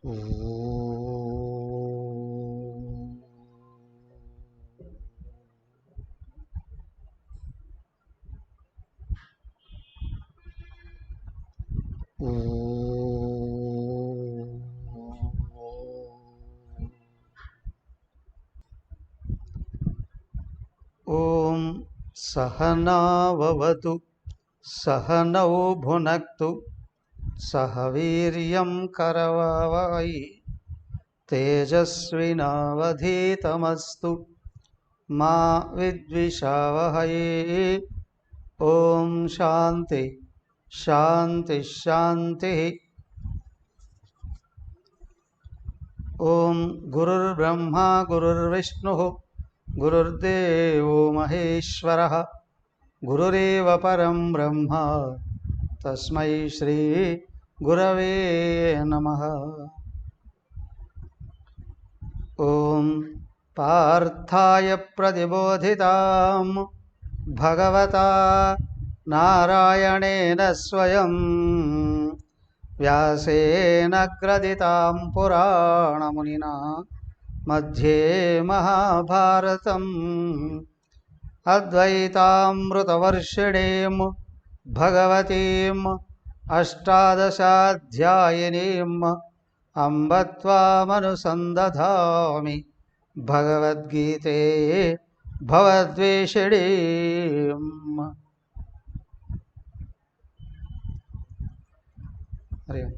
ఓం సహనావవతు సహనౌ భునక్తు సహ వీర్యం కరవావహై తేజస్వినావధీతమస్తు మా విద్విషావహై. ఓం శాంతి శాంతి శాంతి. ఓం గురుర్బ్రహ్మా గురుర్విష్ణుః గురుర్దేవో మహేశ్వరః గురురేవ పరం బ్రహ్మ తస్మై శ్రీ గురవే నమః. ఓం పార్థాయ ప్రతిబోధితాం భగవతా నారాయణేన స్వయం వ్యాసేన గ్రథితాం పురాణమునినా మధ్యే మహాభారతం అద్వైతామృతవర్షిణీం భగవతీం అష్టాదశాధ్యాయినీం అంబ త్వామనుసందధామి భగవద్గీతే భవద్వేషిణీం. హరి ఓం.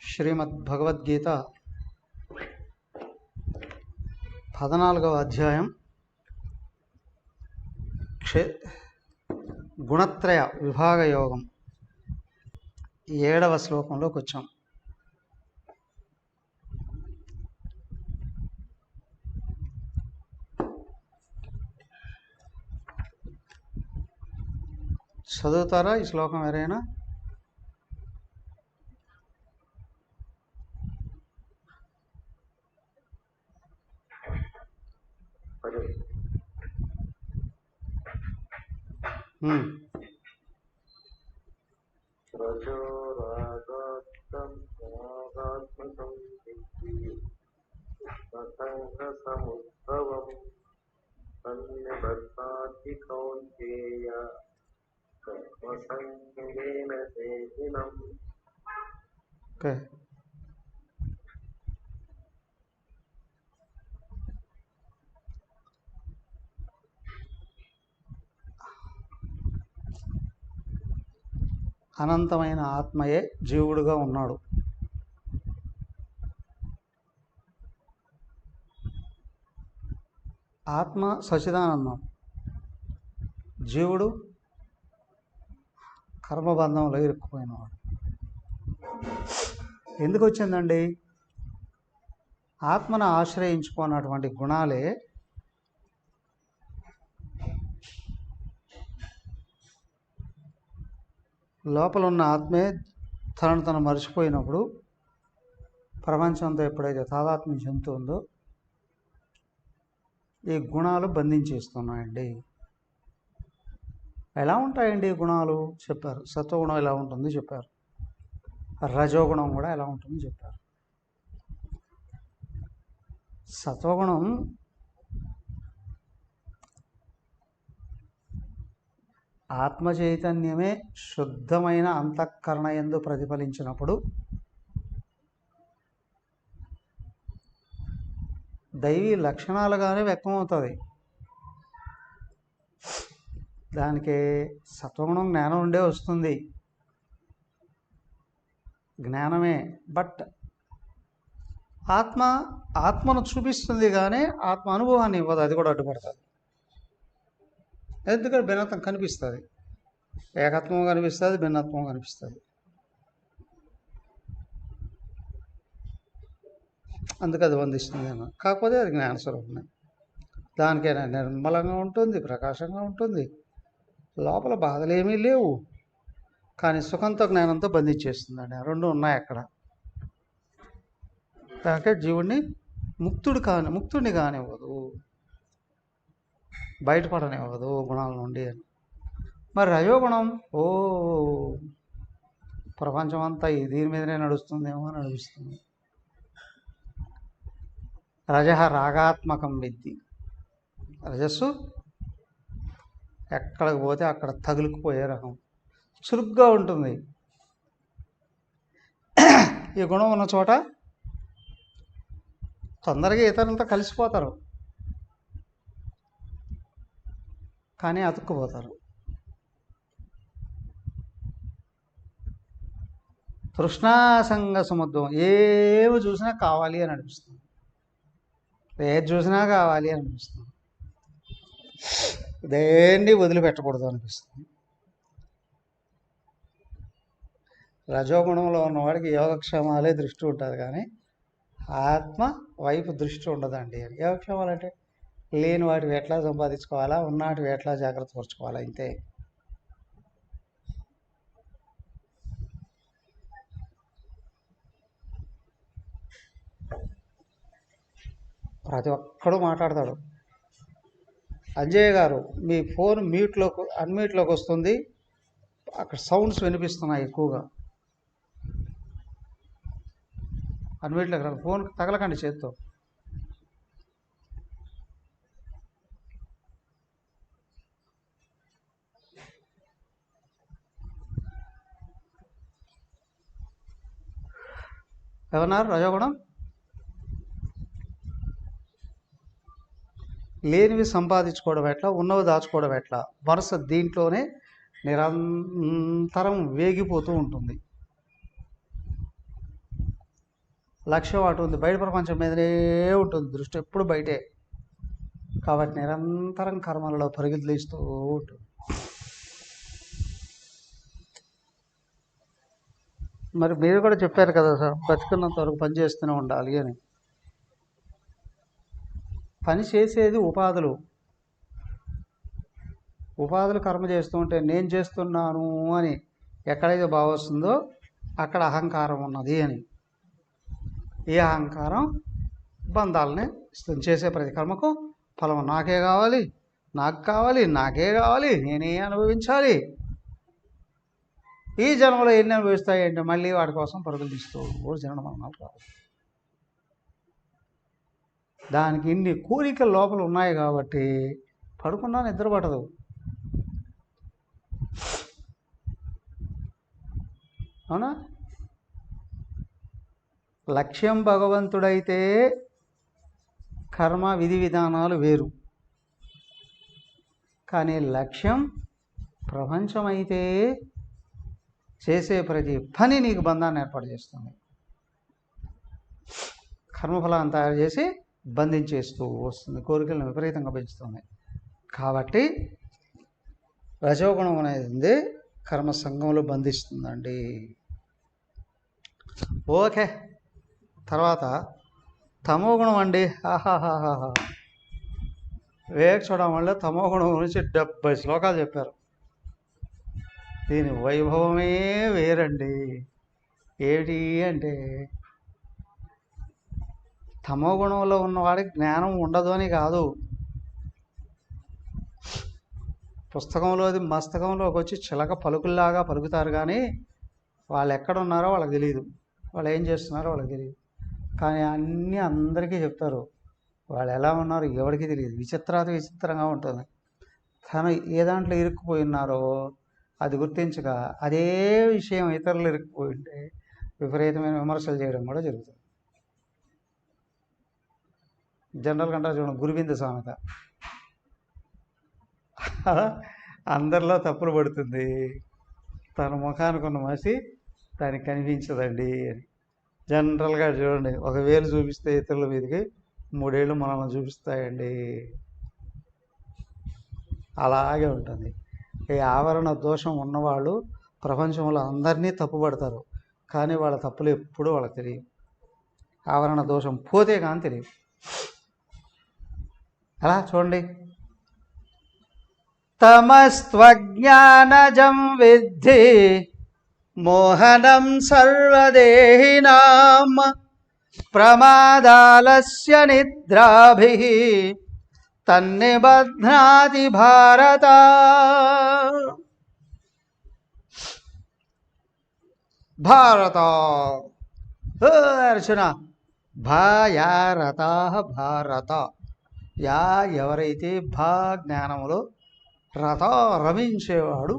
శ్రీమద్భగవద్గీత 14వ అధ్యాయం గుణత్రయ విభాగ యోగం 7వ శ్లోకంలోకి వచ్చాం. చదువుతారా ఈ శ్లోకం ఎవరైనా? ఓకే. అనంతమైన ఆత్మయే జీవుడుగా ఉన్నాడు. ఆత్మ సచిదానందం, జీవుడు కర్మబంధంలో ఇరుక్కుపోయినవాడు. ఎందుకు వచ్చిందండి? ఆత్మను ఆశ్రయించుకున్నటువంటి గుణాలే లోపల ఉన్న ఆత్మే తను మర్చిపోయినప్పుడు ప్రపంచంతో ఎప్పుడైతే తాదాత్మ్యం చెందుతుందో ఈ గుణాలు బంధించేస్తున్నాయండి. ఎలా ఉంటాయండి ఈ గుణాలు చెప్పారు. సత్వగుణం ఎలా ఉంటుంది చెప్పారు, రజోగుణం కూడా ఎలా ఉంటుంది చెప్పారు. సత్వగుణం ఆత్మ చైతన్యమే శుద్ధమైన అంతఃకరణ యందు ప్రతిఫలించినప్పుడు దైవీ లక్షణాలుగానే వ్యక్తమవుతుంది. దానికి సత్వగుణం జ్ఞానం ఉండే వస్తుంది, జ్ఞానమే. బట్ ఆత్మను చూపిస్తుంది కానీ ఆత్మ అనుభవాన్ని ఇవ్వదు. అది కూడా అడ్డుపడుతుంది. ఎందుకంటే భిన్నత్వం కనిపిస్తుంది, ఏకత్వం కనిపిస్తుంది, భిన్నత్వం కనిపిస్తుంది. అందుకు అది బంధిస్తుంది అన్న. కాకపోతే అది జ్ఞానస్వరూపమే. దానికైనా నిర్మలంగా ఉంటుంది, ప్రకాశంగా ఉంటుంది, లోపల బాధలు ఏమీ లేవు. కానీ సుఖంతో జ్ఞానంతో బంధించేస్తుందండి. రెండు ఉన్నాయి అక్కడ. దానికే జీవుడిని ముక్తుడిని కానివ్వదు, బయటపడనివ్వదు గుణాల నుండి అని. మరి రజోగుణం ప్రపంచం అంతా దీని మీదనే నడుస్తుందేమో అని అనిపిస్తుంది. రజః రాగాత్మకం విద్ధి. రజస్సు ఎక్కడికి పోతే అక్కడ తగులుకుపోయే రకం, చురుగ్గా ఉంటుంది. ఈ గుణం ఉన్న చోట తొందరగా ఇతరులతో కలిసిపోతారు, కానీ అతుక్కుపోతారు. తృష్ణాసంగ సముద్రం. ఏమి చూసినా కావాలి అని అనిపిస్తుంది, ఏది చూసినా కావాలి అని అనిపిస్తుంది, దేన్ని వదిలిపెట్టకూడదు అనిపిస్తుంది. రజోగుణంలో ఉన్నవాడికి యోగక్షేమాలే దృష్టి ఉంటుంది, కానీ ఆత్మ వైపు దృష్టి ఉండదండి. యోగక్షేమాలు అంటే లేని వాటివి ఎట్లా సంపాదించుకోవాలా, ఉన్నటివి ఎట్లా జాగ్రత్త పరచుకోవాలా, ఇంతే. ప్రతి ఒక్కడు మాట్లాడతాడు. అంజయ్య గారు మీ ఫోన్ అన్మ్యూట్లోకి వస్తుంది, అక్కడ సౌండ్స్ వినిపిస్తున్నాయి ఎక్కువగా. అన్మ్యూట్లోకి రండి, ఫోన్ తగలకండి చేత్తో. ఏమన్నారు? రజోగుణం లేనివి సంపాదించుకోవడం ఎట్లా, ఉన్నవి దాచుకోవడం ఎట్లా, వరుస దీంట్లోనే నిరంతరం వేగిపోతూ ఉంటుంది. లక్ష్యం అటు ఉంది, బయట ప్రపంచం మీదనే ఉంటుంది దృష్టి, ఎప్పుడు బయటే. కాబట్టి నిరంతరం కర్మలలో పరిగెత్తులేస్తూ ఉంటుంది. మరి మీరు కూడా చెప్పారు కదా సార్, బతికున్నంత వరకు పని చేస్తూనే ఉండాలి అని. పని చేసేది ఉపాధులు కర్మ చేస్తూ ఉంటే నేను చేస్తున్నాను అని ఎక్కడైతే భావం వస్తుందో అక్కడ అహంకారం ఉన్నది అని. ఈ అహంకారం బంధాలని ఇస్తుంది. చేసే ప్రతి కర్మకు ఫలం నాకే కావాలి, నాకే కావాలి, నేనే అనుభవించాలి. ఈ జన్మలో ఎన్ని అనుభవిస్తాయంటే మళ్ళీ వాటి కోసం పరుగులు తీస్తూ జనన మరణాలు కావు. దానికి ఇన్ని కోరికల లోపల ఉన్నాయి కాబట్టి పడుకున్నా నిద్ర పడదు. అవునా? లక్ష్యం భగవంతుడైతే కర్మ విధి విధానాలు వేరు, కానీ లక్ష్యం ప్రపంచమైతే చేసే ప్రతి పని నీకు బంధాన్ని ఏర్పాటు చేస్తుంది. కర్మఫలాన్ని తయారు చేసి బంధించేస్తూ వస్తుంది, కోరికలను విపరీతంగా పెంచుతుంది. కాబట్టి రజోగుణం అనేది కర్మ సంఘంలో బంధిస్తుందండి. ఓకే, తర్వాత తమోగుణం అండి. ఆహాహాహా, వివేక చూడమని తమోగుణం గురించి 70 శ్లోకాలు చెప్పారు. దీని వైభవమే వేరండి. ఏమిటి అంటే తమోగుణంలో ఉన్నవాడికి జ్ఞానం ఉండదు అని కాదు. పుస్తకంలోది మస్తకంలోకి వచ్చి చిలక పలుకుల్లాగా పలుకుతారు, కానీ వాళ్ళు ఎక్కడున్నారో వాళ్ళకి తెలియదు, వాళ్ళు ఏం చేస్తున్నారో వాళ్ళకి తెలియదు. కానీ అన్నీ అందరికీ చెప్తారు, వాళ్ళు ఎలా ఉన్నారో ఎవరికి తెలియదు. విచిత్రంగా ఉంటుంది. తను ఏ దాంట్లో ఇరుక్కుపోయి ఉన్నారో అది గుర్తించగా అదే విషయం ఇతరులు ఇరుక్కుపోయి ఉంటే విపరీతమైన విమర్శలు చేయడం కూడా జరుగుతుంది. జనరల్గా అంటారు చూడండి, గురువింద సామెత. అందరిలో తప్పులు పడుతుంది, తన ముఖానికి ఉన్న మసి దానికి కనిపించదండి అని. జనరల్గా చూడండి, 1,000 చూపిస్తే ఇతరుల మీదకి 3 ఏళ్ళు మనల్ని చూపిస్తాయండి. అలాగే ఉంటుంది. ఈ ఆవరణ దోషం ఉన్నవాళ్ళు ప్రపంచంలో అందరినీ తప్పుపడతారు, కానీ వాళ్ళ తప్పులు ఎప్పుడూ వాళ్ళకి తెలియదు. ఆవరణ దోషం పోతే కానీ తెలియదు. అలా చూడండి, తమస్త్వజ్ఞానజం విద్ధి మోహనం సర్వదేహినాం ప్రమాదాలస్య నిద్రాభిః తన్నిబధ్నాతి భారత. భారత అర్చన భారత భారత యా ఎవరైతే భా జ్ఞానములో రథ రమించేవాడు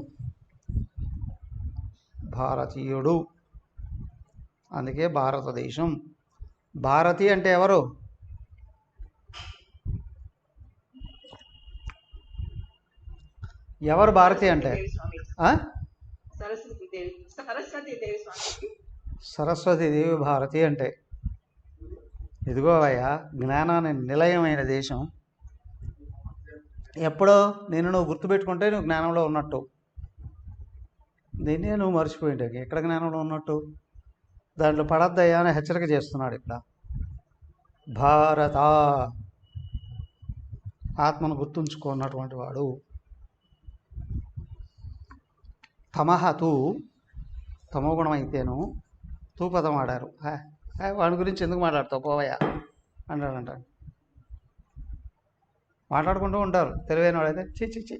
భారతీయుడు. అందుకే భారతదేశం. భారతి అంటే ఎవరు? ఎవరు భారతి అంటే? సరస్వతీదేవి భారతి అంటే ఇదిగో అయ్యా జ్ఞానాన్ని నిలయమైన దేశం. ఎప్పుడో నేను నువ్వు గుర్తుపెట్టుకుంటే నువ్వు జ్ఞానంలో ఉన్నట్టు. దీన్నే నువ్వు మర్చిపోయింటే ఎక్కడ జ్ఞానంలో ఉన్నట్టు? దాంట్లో పడద్దయ్యా అని హెచ్చరిక చేస్తున్నాడు ఇక్కడ. భారత ఆత్మను గుర్తుంచుకున్నటువంటి వాడు. తమహతు తమో గుణం అయితేను తూ పదం ఆడారు. వాడి గురించి ఎందుకు మాట్లాడతావు పోవయ్యా అంటాడు. మాట్లాడుకుంటూ ఉంటారు తెలివైన వాడైతే. చి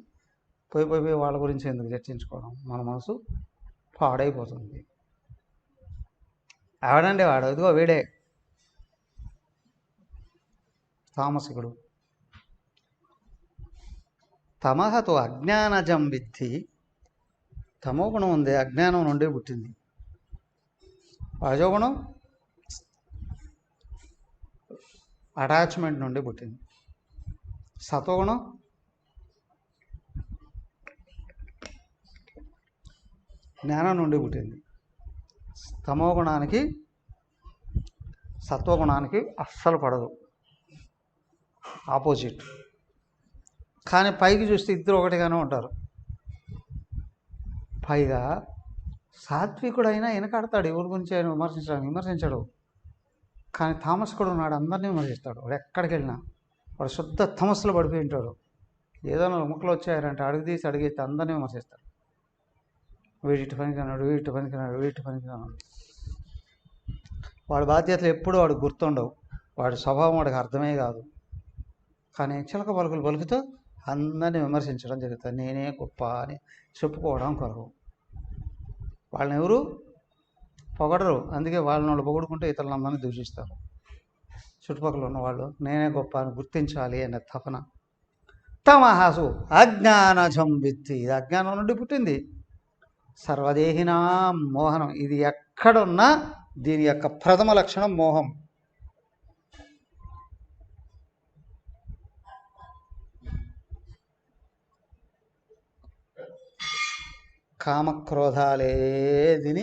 పోయి వాళ్ళ గురించి ఎందుకు చర్చించుకోవడం, మన మనసు పాడైపోతుంది. ఆవిడండి వాడు, ఇదిగో వీడే తామసికుడు. తమహతో అజ్ఞానజం విద్ధి. తమో గుణం ఉంది, అజ్ఞానం నుండి పుట్టింది. రజోగుణం అటాచ్మెంట్ నుండి పుట్టింది. సత్వగుణం జ్ఞానం నుండి పుట్టింది. తమో గుణానికి సత్వగుణానికి అస్సలు పడదు, ఆపోజిట్. కానీ పైకి చూస్తే ఇద్దరు ఒకటిగానే ఉంటారు. పైగా సాత్వికుడైనా వెనకాడతాడు, ఎవరి గురించి ఆయన విమర్శించాడు. కానీ తామసికుడు ఉన్నాడు, అందరినీ విమర్శిస్తాడు. వాడు ఎక్కడికి వెళ్ళినా వాడు శుద్ధ తమస్సులో పడిపోయి ఉంటాడు. ఏదైనా ముక్కలు వచ్చారంటే అడిగేసి అందరినీ విమర్శిస్తాడు. వీటి పనికినాడు, వీటి పనికినాడు. వాడి బాధ్యతలు ఎప్పుడు వాడు గుర్తుండవు, వాడి స్వభావం వాడికి అర్థమే కాదు. కానీ చిలక పలుకులు పలుకుతూ అందరినీ విమర్శించడం జరుగుతుంది. నేనే గొప్ప అని చెప్పుకోవడం కొరకు. వాళ్ళని ఎవరు పొగడరు, అందుకే వాళ్ళని పొగుడుకుంటే ఇతరులందరినీ దూషిస్తారు. చుట్టుపక్కల ఉన్నవాళ్ళు నేనే గొప్ప అని గుర్తించాలి అనే తపన. తమహసు అజ్ఞానజం విద్ధి. ఇది అజ్ఞానం నుండి పుట్టింది. సర్వదేహినా మోహనం. ఇది ఎక్కడున్నా దీని యొక్క ప్రథమ లక్షణం మోహం. కామక్రోధాలే దీని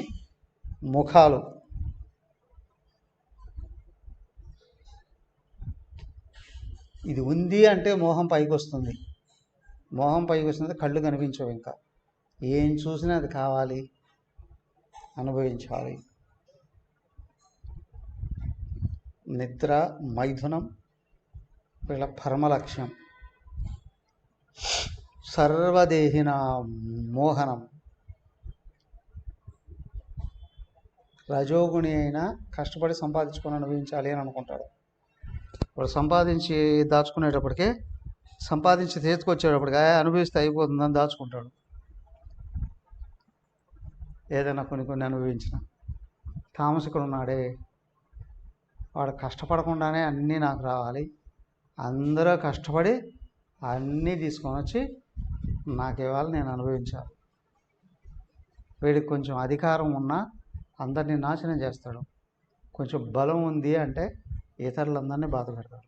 ముఖాలు. ఇది ఉంది అంటే మోహం పైకి వస్తుంది. మోహం పైకి వస్తుంది, కళ్ళు కనిపించవు. ఇంకా ఏం చూసినా అది కావాలి, అనుభవించాలి. నిద్ర, మైథునం వీళ్ళ పరమ లక్ష్యం. సర్వదేహిన మోహనం. రజోగుణి అయినా కష్టపడి సంపాదించుకొని అనుభవించాలి అని అనుకుంటాడు. వాడు సంపాదించి దాచుకునేటప్పటికే, సంపాదించి చేతికొచ్చేటప్పటికి అనుభవిస్తే అయిపోతుందని దాచుకుంటాడు. ఏదైనా కొన్ని అనుభవించిన. తామసికుడు ఉన్నాడే, వాడు కష్టపడకుండానే అన్నీ నాకు రావాలి, అందరూ కష్టపడి అన్నీ తీసుకొని వచ్చి నాకు ఇవ్వాలి, నేను అనుభవించాలి. వీడికి కొంచెం అధికారం ఉన్నా అందరినీ నాశనం చేస్తాడు. కొంచెం బలం ఉంది అంటే ఇతరులందరినీ బాధ పెడతాడు.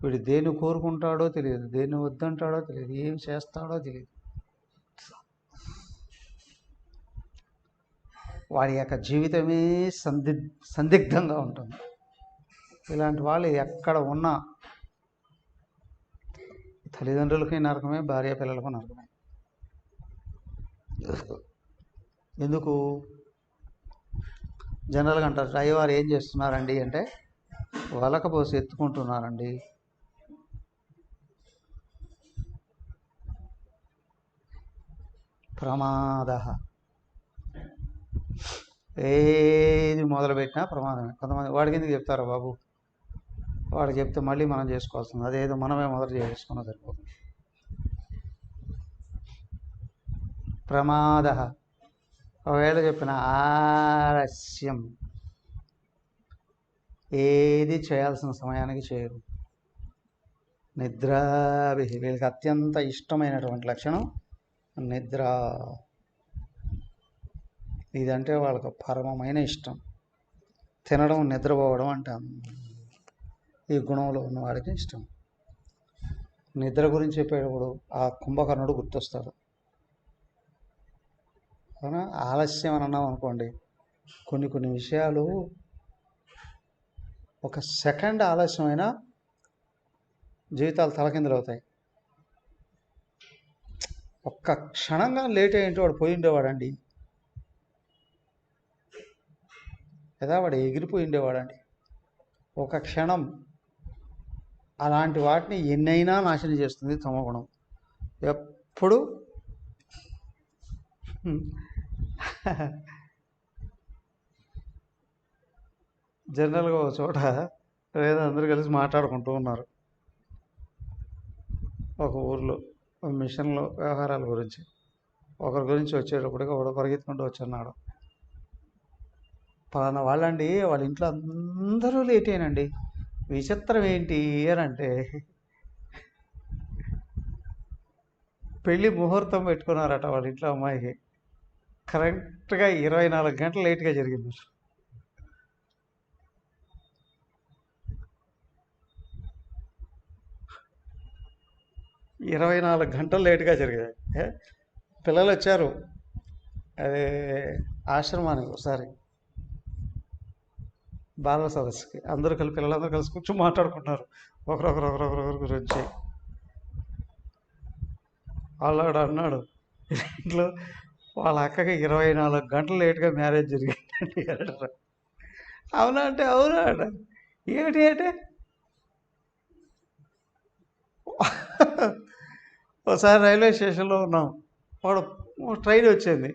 వీడు దేన్ని కోరుకుంటాడో తెలియదు, దేన్ని వద్దంటాడో తెలియదు, ఏం చేస్తాడో తెలియదు. వాడి యొక్క జీవితమే సందిగ్ధంగా ఉంటుంది. ఇలాంటి వాళ్ళు ఎక్కడ ఉన్నా తల్లిదండ్రులకి నరకమే, భార్య పిల్లలకు నరకమే. ఎందుకు? జనరల్గా అంటారు అయ్యవారు ఏం చేస్తున్నారండి అంటే, వలకపోసి ఎత్తుకుంటున్నారండి. ప్రమాద. ఏది మొదలుపెట్టినా ప్రమాదమే. కొంతమంది వాడికి ఎందుకు చెప్తారా బాబు, వాడికి చెప్తే మళ్ళీ మనం చేసుకోవాల్సింది, అదేదో మనమే మొదలు చేసుకున్నా సరిపోతుంది. ప్రమాద. ఒకవేళ చెప్పిన ఆలస్యం, ఏది చేయాల్సిన సమయానికి చేయరు. నిద్రాభి, వీళ్ళకి అత్యంత ఇష్టమైనటువంటి లక్షణం నిద్ర. ఇదంటే వాళ్ళకు పరమమైన ఇష్టం. తినడం, నిద్రపోవడం అంటే ఈ గుణంలో ఉన్నవాడికి ఇష్టం. నిద్ర గురించి చెప్పేటప్పుడు ఆ కుంభకర్ణుడు గుర్తొస్తాడు. అవునా? ఆలస్యం అని అన్నాం అనుకోండి, కొన్ని విషయాలు ఒక సెకండ్ ఆలస్యమైనా జీవితాలు తలకిందులు అవుతాయి. ఒక్క క్షణంగా లేట్ అయ్యింటే వాడు పోయి ఉండేవాడండి, లేదా వాడు ఎగిరిపోయి ఉండేవాడండి. ఒక క్షణం అలాంటి వాటిని ఎన్నైనా నాశనం చేస్తుంది తమోగుణం. ఎప్పుడు జనరల్గా ఒక చోట లేదా అందరూ కలిసి మాట్లాడుకుంటూ ఉన్నారు ఒక ఊర్లో మిషన్లో వ్యవహారాల గురించి. ఒకరి గురించి వచ్చేటప్పటికి ఒకడు పరిగెత్తుకుంటూ వచ్చన్నాడు, పలానా వాళ్ళండి, వాళ్ళ ఇంట్లో అందరూ లేట్ అయినండి, విచిత్రం ఏంటి అని అంటే, పెళ్ళి ముహూర్తం పెట్టుకున్నారట వాళ్ళ ఇంట్లో అమ్మాయికి, కరెక్ట్గా 24 గంటలు లేట్గా జరిగింది. ఇరవై 24 గంటలు లేటుగా జరిగాయి. పిల్లలు వచ్చారు అదే ఆశ్రమానికి ఒకసారి బాల సదస్సుకి, అందరూ కలిసి పిల్లలందరూ కలిసి కూర్చొని మాట్లాడుకుంటున్నారు ఒకరొకరు గురించి. వాళ్ళాడు అన్నాడు, ఇంట్లో వాళ్ళ అక్కకి 24 గంటలు లేటుగా మ్యారేజ్ జరిగిందండి అంటారు. అవునా అంటే అవునా అంట. ఏమిటి అంటే ఒకసారి రైల్వే స్టేషన్లో ఉన్నాం, వాడు ట్రైన్ వచ్చింది,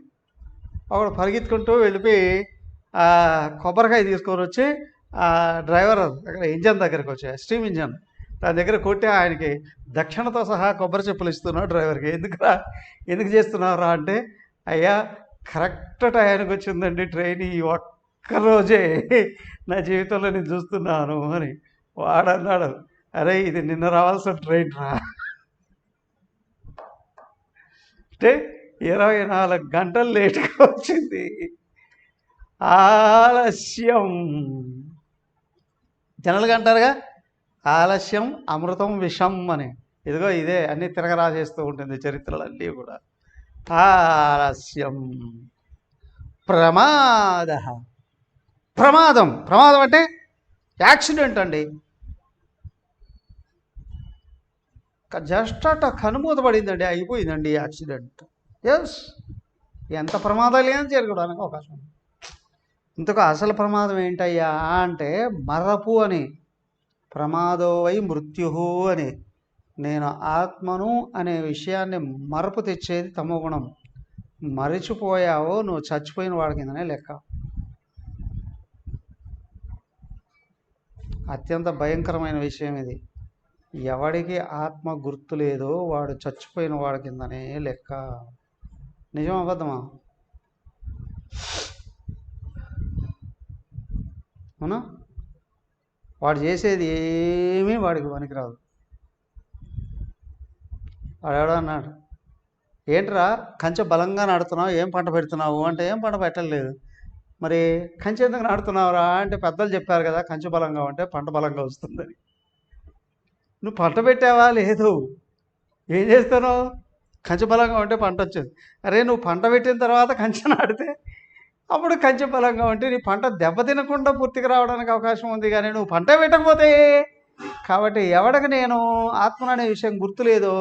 ఒకడు పరిగెత్తుకుంటూ వెళ్ళిపోయి కొబ్బరికాయ తీసుకొని వచ్చి డ్రైవర్ అక్కడ ఇంజన్ దగ్గరికి వచ్చాయి, స్టీమ్ ఇంజన్ దాని దగ్గర కొట్టి ఆయనకి దక్షిణతో సహా కొబ్బరి చెప్పులు ఇస్తున్నాడు డ్రైవర్కి. ఎందుకు చేస్తున్నారా అంటే, అయ్యా కరెక్ట్ టైంకి వచ్చిందండి ట్రైన్, ఈ ఒక్కరోజే నా జీవితంలో నేను చూస్తున్నాను అని. వాడన్నాడు, అరే ఇది నిన్న రావాల్సిన ట్రైన్ రా అంటే 24 గంటలు లేట్గా వచ్చింది. ఆలస్యం. జనరల్గా అంటారుగా, ఆలస్యం అమృతం విషం అని. ఇదిగో ఇదే అన్నీ తిరగరాసేస్తూ ఉంటుంది చరిత్రలన్నీ కూడా. ఆలస్యం. ప్రమాదం అంటే యాక్సిడెంట్ అండి. జస్ట్ అట్ట కనుమూత పడిందండి, అయిపోయిందండి యాక్సిడెంట్. ఎస్, ఎంత ప్రమాదాలు ఏం జరగడానికి అవకాశం ఉంది. ఇంతకు అసలు ప్రమాదం ఏంటయ్యా అంటే మరపు అని, ప్రమాదోవై మృత్యు అని. నేను ఆత్మను అనే విషయాన్ని మరపు తెచ్చేది తమోగుణం. మరిచిపోయావో నువ్వు చచ్చిపోయిన వాడి కిందనే లెక్క. అత్యంత భయంకరమైన విషయం ఇది. ఎవడికి ఆత్మ గుర్తు లేదో వాడు చచ్చిపోయిన వాడి కిందనే లెక్క. నిజం అబద్ధమా? అవునా? వాడు చేసేది ఏమీ వాడికి పనికిరాదు. వాడెవడో అన్నాడు, ఏంట్రా కంచె బలంగా నాడుతున్నావు, ఏం పంట పెడుతున్నావు అంటే, ఏం పంట పెట్టలేదు. మరి కంచె ఎందుకు నాడుతున్నావురా అంటే, పెద్దలు చెప్పారు కదా కంచె బలంగా ఉంటే పంట బలంగా వస్తుందని. నువ్వు పంట పెట్టావా లేదు, ఏం చేస్తాను? కంచె బలంగా ఉంటే పంట వచ్చేది. అరే నువ్వు పంట పెట్టిన తర్వాత కంచె నాడితే అప్పుడు కంచె బలంగా ఉంటే నీ పంట దెబ్బతినకుండా పూర్తిగా రావడానికి అవకాశం ఉంది, కానీ నువ్వు పంట పెట్టకపోతే. కాబట్టి ఎవడికి నేను ఆత్మ అనే విషయం గుర్తులేదో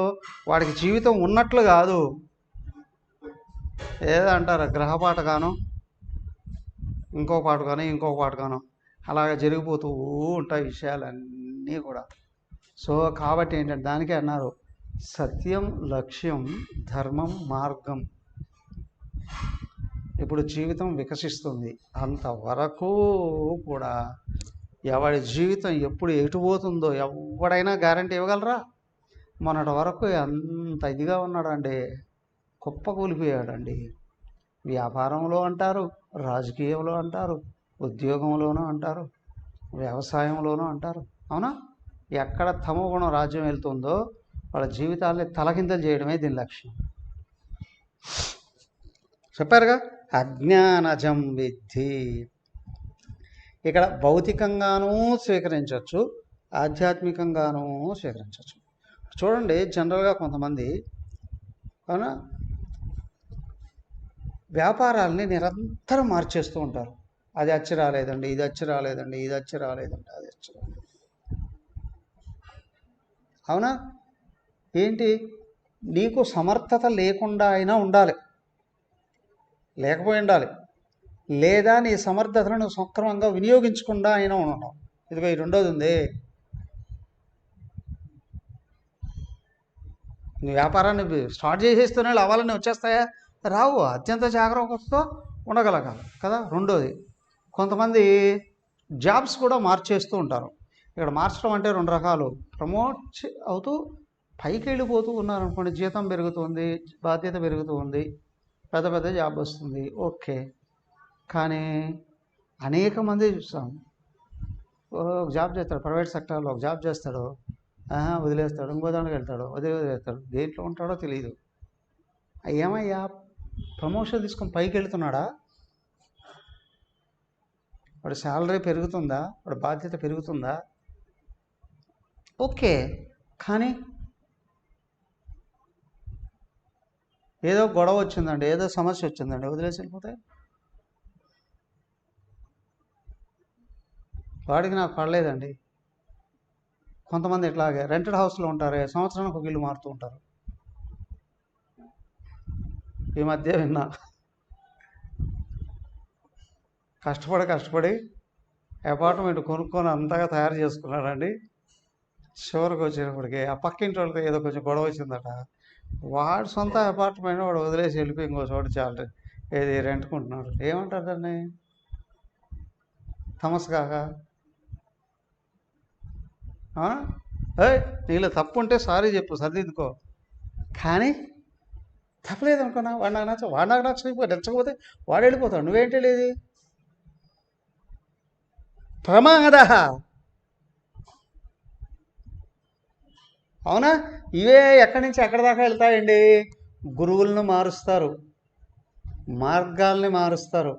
వాడికి జీవితం ఉన్నట్లు కాదు. ఏదో అంటారు గ్రహపాఠగాను, ఇంకో పాటగాను అలాగ జరిగిపోతూ ఉంటాయి విషయాలన్నీ కూడా. సో కాబట్టి ఏంటంటే దానికే అన్నారు సత్యం, లక్ష్యం, ధర్మం, మార్గం. ఇప్పుడు జీవితం వికసిస్తుంది, అంతవరకు కూడా ఎవడి జీవితం ఎప్పుడు ఎటుపోతుందో ఎవడైనా గ్యారంటీ ఇవ్వగలరా? మొన్నటి వరకు ఎంత ఇదిగా ఉన్నాడండి, కుప్పకూలిపోయాడండి. వ్యాపారంలో అంటారు, రాజకీయంలో అంటారు, ఉద్యోగంలోనూ అంటారు, వ్యవసాయంలోనూ అంటారు. అవునా? ఎక్కడ తమో గుణం రాజ్యం వెళ్తుందో వాళ్ళ జీవితాల్ని తలకిందలు చేయడమే దీని లక్ష్యం. చెప్పారుగా, అజ్ఞానజం విద్ధి. ఇక్కడ భౌతికంగానూ స్వీకరించవచ్చు, ఆధ్యాత్మికంగానూ స్వీకరించవచ్చు. చూడండి, జనరల్గా కొంతమంది అవునా వ్యాపారాలని నిరంతరం మార్చేస్తూ ఉంటారు. అది అచ్చి రాలేదండి, ఇది అచ్చి రాలేదండి, ఇది అచ్చి రాలేదండి, అది అచ్చి రాలేదు. అవునా? ఏంటి, నీకు సమర్థత లేకుండా అయినా ఉండాలి, లేకపోయి ఉండాలి, లేదా నీ సమర్థతను సక్రమంగా వినియోగించకుండా అయినా ఉండడం. ఇదిగో ఈ రెండోది ఉంది. నీ వ్యాపారాన్ని స్టార్ట్ చేసేస్తూనే లాభాలన్నీ వచ్చేస్తాయా? రావు. అత్యంత జాగ్రత్తతో ఉండగలగాలి కదా. రెండోది, కొంతమంది జాబ్స్ కూడా మార్చేస్తూ ఉంటారు. ఇక్కడ మార్చడం అంటే రెండు రకాలు. ప్రమోట్ అవుతూ పైకి వెళ్ళిపోతూ ఉన్నారనుకోండి, జీతం పెరుగుతుంది, బాధ్యత పెరుగుతూ ఉంది, పెద్ద పెద్ద జాబ్ వస్తుంది, ఓకే. కానీ అనేక మంది చూస్తాం, ఒక జాబ్ చేస్తాడు, ప్రైవేట్ సెక్టార్లో ఒక జాబ్ చేస్తాడు, వదిలేస్తాడు, ఇంకో దానికి వెళ్తాడు, వదిలేస్తాడు, దేంట్లో ఉంటాడో తెలియదు. ఏమయ్యా, ప్రమోషన్ తీసుకొని పైకి వెళ్తున్నాడా? వాడి శాలరీ పెరుగుతుందా? వాడి బాధ్యత పెరుగుతుందా? ఓకే. కానీ ఏదో గొడవ వచ్చిందండి, ఏదో సమస్య వచ్చిందండి, వదిలేసి వెళ్ళిపోతే వాడికి నాకు పడలేదండి. కొంతమంది ఇట్లాగే రెంటెడ్ హౌస్లో ఉంటారు, సంవత్సరానికి ఒక ఇల్లు మారుతూ ఉంటారు. ఈ మధ్య విన్నా, కష్టపడి అపార్ట్మెంట్ కొనుక్కొని అంతగా తయారు చేసుకున్నాడండి. చివరికి వచ్చేటప్పటికి ఆ పక్కింటి వాళ్ళతో ఏదో కొంచెం గొడవ వచ్చిందట. వాడు సొంత అపార్ట్మెంట్ వాడు వదిలేసి వెళ్ళిపోయి ఇంకో చోటు చాలా ఏది రెంట్కుంటున్నాడు. ఏమంటారు దాన్ని? తమస్ కాక నీలో తప్పు ఉంటే సారీ చెప్పు, సర్దిద్దుకో. కానీ తప్పలేదు అనుకున్నా, వాడు నాకు నచ్చకపోతే వాడు వెళ్ళిపోతాడు, నువ్వేంటి లేదు ప్రమాద. అవునా? ఇవే ఎక్కడి నుంచి ఎక్కడి దాకా వెళ్తాయండి? గురువులను మారుస్తారు, మార్గాల్ని మారుస్తారు,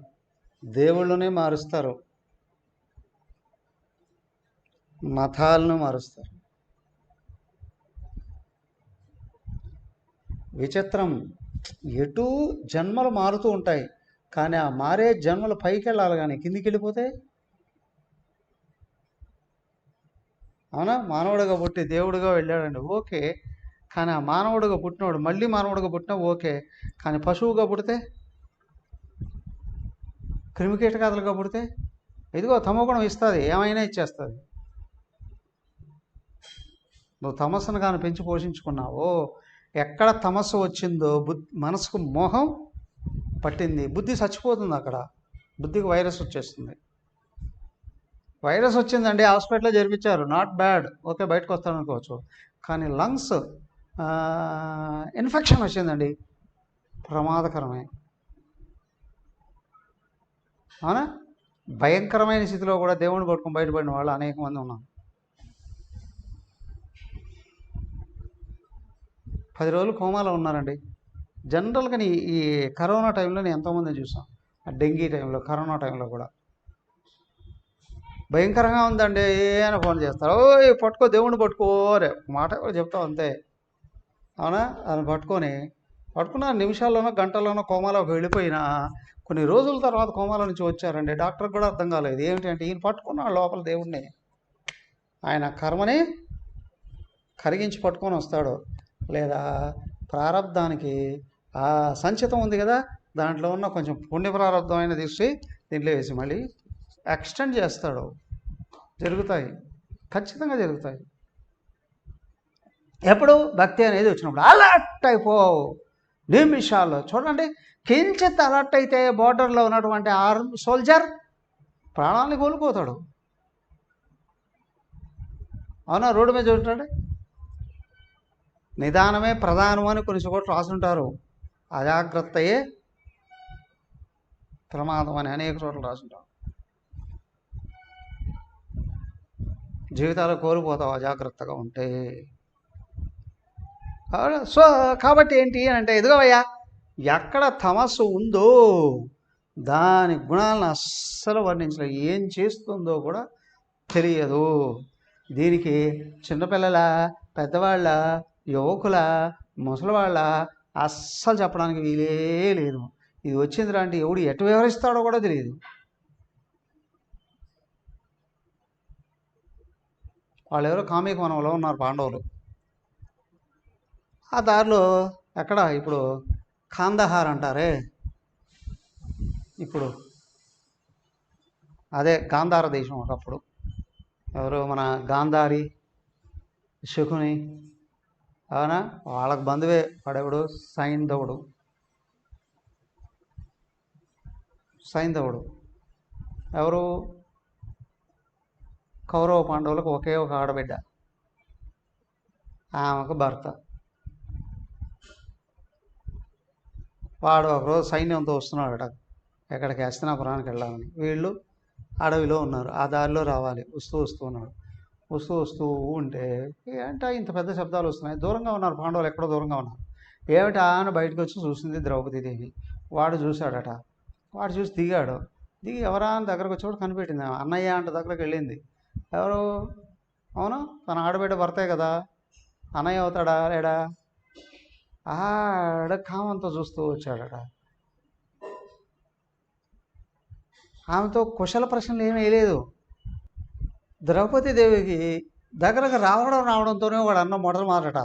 దేవుళ్ళని మారుస్తారు, మతాలను మారుస్తారు. విచిత్రం, ఎటు జన్మలు మారుతూ ఉంటాయి, కానీ ఆ మారే జన్మలు పైకి వెళ్ళాలి, కానీ కిందికి వెళ్ళిపోతే. అవునా? మానవుడిగా పుట్టి దేవుడిగా వెళ్ళాడండి, ఓకే. కానీ ఆ మానవుడిగా పుట్టినవాడు మళ్ళీ మానవుడిగా పుట్టినా ఓకే. కానీ పశువుగా పుడితే, క్రిమికీటకాదులుగా పుడితే, ఇదిగో తమోగుణం ఇస్తుంది, ఏమైనా ఇచ్చేస్తుంది. నువ్వు తమస్సును కానీ పెంచి పోషించుకున్నావో, ఎక్కడ తమస్సు వచ్చిందో మనసుకు మోహం పట్టింది, బుద్ధి చచ్చిపోతుంది. అక్కడ బుద్ధికి వైరస్ వచ్చేస్తుంది. వైరస్ వచ్చిందండి, హాస్పిటల్లో జరిపించారు, నాట్ బ్యాడ్, ఓకే, బయటకు వస్తాడు అనుకోవచ్చు. కానీ లంగ్స్ ఇన్ఫెక్షన్ వచ్చిందండి, ప్రమాదకరమే. అవునా? భయంకరమైన స్థితిలో కూడా దేవుడిని పట్టుకొని బయటపడిన వాళ్ళు అనేక మంది ఉన్నారు. 10 రోజులు కోమాలో ఉన్నారండి. జనరల్గా ఈ కరోనా టైంలో నేను ఎంతోమందిని చూసాం, డెంగీ టైంలో, కరోనా టైంలో కూడా భయంకరంగా ఉందండి అని ఫోన్ చేస్తారు. పట్టుకో, దేవుణ్ణి పట్టుకోరే మాట చెప్తావు అంతే. అవునా? అది పట్టుకున్న నిమిషాల్లోనో గంటల్లోనో కోమాలోకి వెళ్ళిపోయినా కొన్ని రోజుల తర్వాత కోమాల నుంచి వచ్చారండి. డాక్టర్కి కూడా అర్థం కాలేదు ఏమిటంటే, ఈయన పట్టుకున్నాడు లోపల దేవుణ్ణి, ఆయన కర్మని కరిగించి పట్టుకొని వస్తాడు, లేదా ప్రారంధానికి ఆ సంచితం ఉంది కదా, దాంట్లో ఉన్న కొంచెం పుణ్య ప్రారంధమైన తీసి దీంట్లో వేసి మళ్ళీ ఎక్స్టెండ్ చేస్తాడు. జరుగుతాయి, ఖచ్చితంగా జరుగుతాయి. ఎప్పుడు భక్తి అనేది వచ్చినప్పుడు అలర్ట్ అయిపోవు నిమిషాల్లో. చూడండి, కించిత్ అలర్ట్ అయితే బోర్డర్లో ఉన్నటువంటి సోల్జర్ ప్రాణాన్ని కోల్పోతాడు. అవునా? రోడ్డు మీద ఉంటాడు, నిదానమే ప్రధానం అని కొన్ని చోట్ల రాసుంటారు. అజాగ్రత్తయే ప్రమాదం అని అనేక చోట్ల రాసుంటాం. జీవితాలు కోల్పోతావు అజాగ్రత్తగా ఉంటే. సో కాబట్టి ఏంటి అని అంటే, ఎదుగవయ్యా, ఎక్కడ తమస్సు ఉందో దాని గుణాలను అస్సలు వర్ణించలేదు. ఏం చేస్తుందో కూడా తెలియదు. దీనికి చిన్నపిల్లల, పెద్దవాళ్ళ, యువకుల, ముసలివాళ్ళ అస్సలు చెప్పడానికి వీలే లేదు. ఇది వచ్చిందిరా అంటే ఎవడు ఎటు వివరిస్తాడో కూడా తెలియదు. వాళ్ళు ఎవరో కామిక వనంలో ఉన్నారు పాండవులు. ఆ దారిలో ఎక్కడ ఇప్పుడు కాందహార్ అంటారే, ఇప్పుడు అదే గాంధార దేశం ఒకప్పుడు. ఎవరు మన గాంధారి, శకుని, అవునా, వాళ్ళకు బంధువే వాడెవడు, సైంధవుడు. ఎవరు, కౌరవ పాండవులకు ఒకే ఒక ఆడబిడ్డ, ఆమెకు భర్త. వాడు ఒకరోజు సైన్యంతో వస్తున్నాడట, ఎక్కడికి హస్తినాపురానికి వెళ్ళాలని. వీళ్ళు అడవిలో ఉన్నారు, ఆ దారిలో రావాలి. వస్తూ ఉంటే ఏంటో ఇంత పెద్ద శబ్దాలు వస్తున్నాయి. దూరంగా ఉన్నారు పాండవులు, ఎక్కడో దూరంగా ఉన్నారు. ఏమిటి ఆయన బయటకు వచ్చి చూసింది ద్రౌపదీదేవి. వాడు చూశాడట. వాడు చూసి దిగి ఎవరా అని దగ్గరకు వచ్చేవాడు కనిపెట్టింది. అన్నయ్య అంటే దగ్గరకు వెళ్ళింది. ఎవరు, అవును తన ఆడబిడ్డ భర్తే కదా, అన్నయ్య అవుతాడా లేడా? ఆడ కామంతో చూస్తూ వచ్చాడట. ఆమెతో కుశల ప్రశ్నలు ఏమీ వేయలేదు. ద్రౌపదీదేవికి దగ్గరకు రావడంతోనే వాడు అన్న మొదటి మాటట,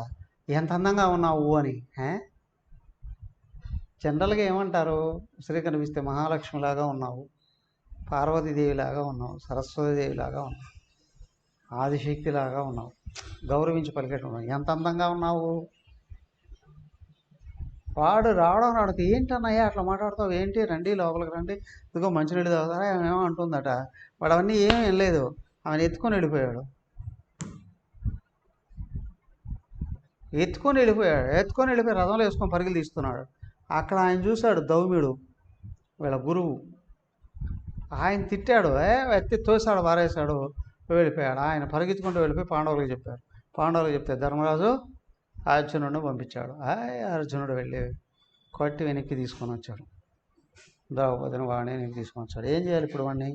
ఎంత అందంగా ఉన్నావు అని. జనరల్గా ఏమంటారు, స్త్రీ కనిపిస్తే మహాలక్ష్మిలాగా ఉన్నావు, పార్వతీదేవిలాగా ఉన్నావు, సరస్వతీదేవిలాగా ఉన్నావు, ఆదిశక్తిలాగా ఉన్నావు, గౌరవించి పలికేట్టున్నావు, ఎంత అందంగా ఉన్నావు. వాడు రావడానికి ఏంటన్నయ్యా అట్లా మాట్లాడతావు ఏంటి, రండి లోపలికి రండి, ఇదిగో మంచినీళ్ళు తాగుతారా ఏమేమో అంటుందట. వాడు అవన్నీ ఏమీ వెళ్ళలేదు, ఆమెను ఎత్తుకొని వెళ్ళిపోయాడు. ఎత్తుకొని వెళ్ళిపోయి రథంలో వేసుకొని పరుగులు తీస్తున్నాడు. అక్కడ ఆయన చూశాడు దౌమ్యుడు, వీళ్ళ గురువు. ఆయన తిట్టాడు, ఎత్తి తోసాడు, వారేశాడు, వెళ్ళిపోయాడు. ఆయన పరిగెత్తుకుంటూ వెళ్ళిపోయి పాండవులకు చెప్తే ధర్మరాజు అర్జునుడిని పంపించాడు. అర్జునుడు వెళ్ళి కొట్టి వెనక్కి తీసుకొని వచ్చాడు. ద్రౌపదిని వాడిని వెనక్కి తీసుకొని వచ్చాడు. ఏం చేయాలి ఇప్పుడు వాడిని?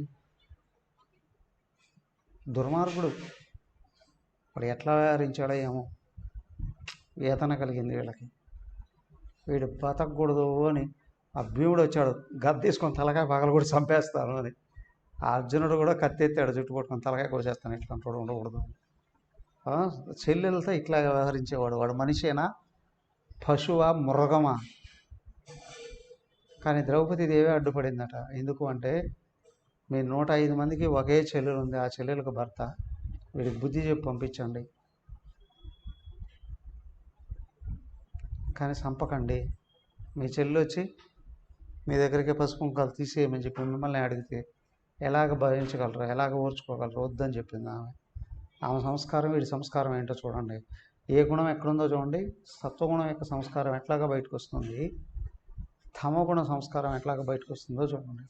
దుర్మార్గుడు, వాడు ఎట్లా వ్యవహరించాడో ఏమో, వేతన కలిగింది వీళ్ళకి. వీడు బతకూడదు అని ఆ భీముడు వచ్చాడు, గద్ద తీసుకొని తలకాయ పగలు కూడా చంపేస్తాను అని. ఆ అర్జునుడు కూడా కత్తెత్తాడు, జుట్టు పట్టుకొని తలకాయ కోసేస్తాను, ఇట్లా ఉండకూడదు. చెల్లెలతో ఇట్లా వ్యవహరించేవాడు. వాడు మనిషేనా, పశువా, మృగమా? కానీ ద్రౌపదీదేవి అడ్డుపడిందట. ఎందుకు అంటే, మీ 105 మందికి ఒకే చెల్లెలు ఉంది, ఆ చెల్లెలకు భర్త, వీడికి బుద్ధి చెప్పి పంపించండి, కానీ చంపకండి. మీ చెల్లి వచ్చి మీ దగ్గరికి పసుపు కుంకాలు తీసేయమని చెప్పి మిమ్మల్ని అడిగితే ఎలాగ భరించగలరు, ఎలాగ ఓర్చుకోగలరు? వద్దని చెప్పింది ఆమె సంస్కారం, వీడి సంస్కారం ఏంటో చూడండి. ఏ గుణం ఎక్కడుందో చూడండి. సత్వగుణం యొక్క సంస్కారం ఎట్లాగా బయటకు వస్తుంది, తమోగుణ సంస్కారం ఎట్లాగా బయటకు వస్తుందో చూడండి.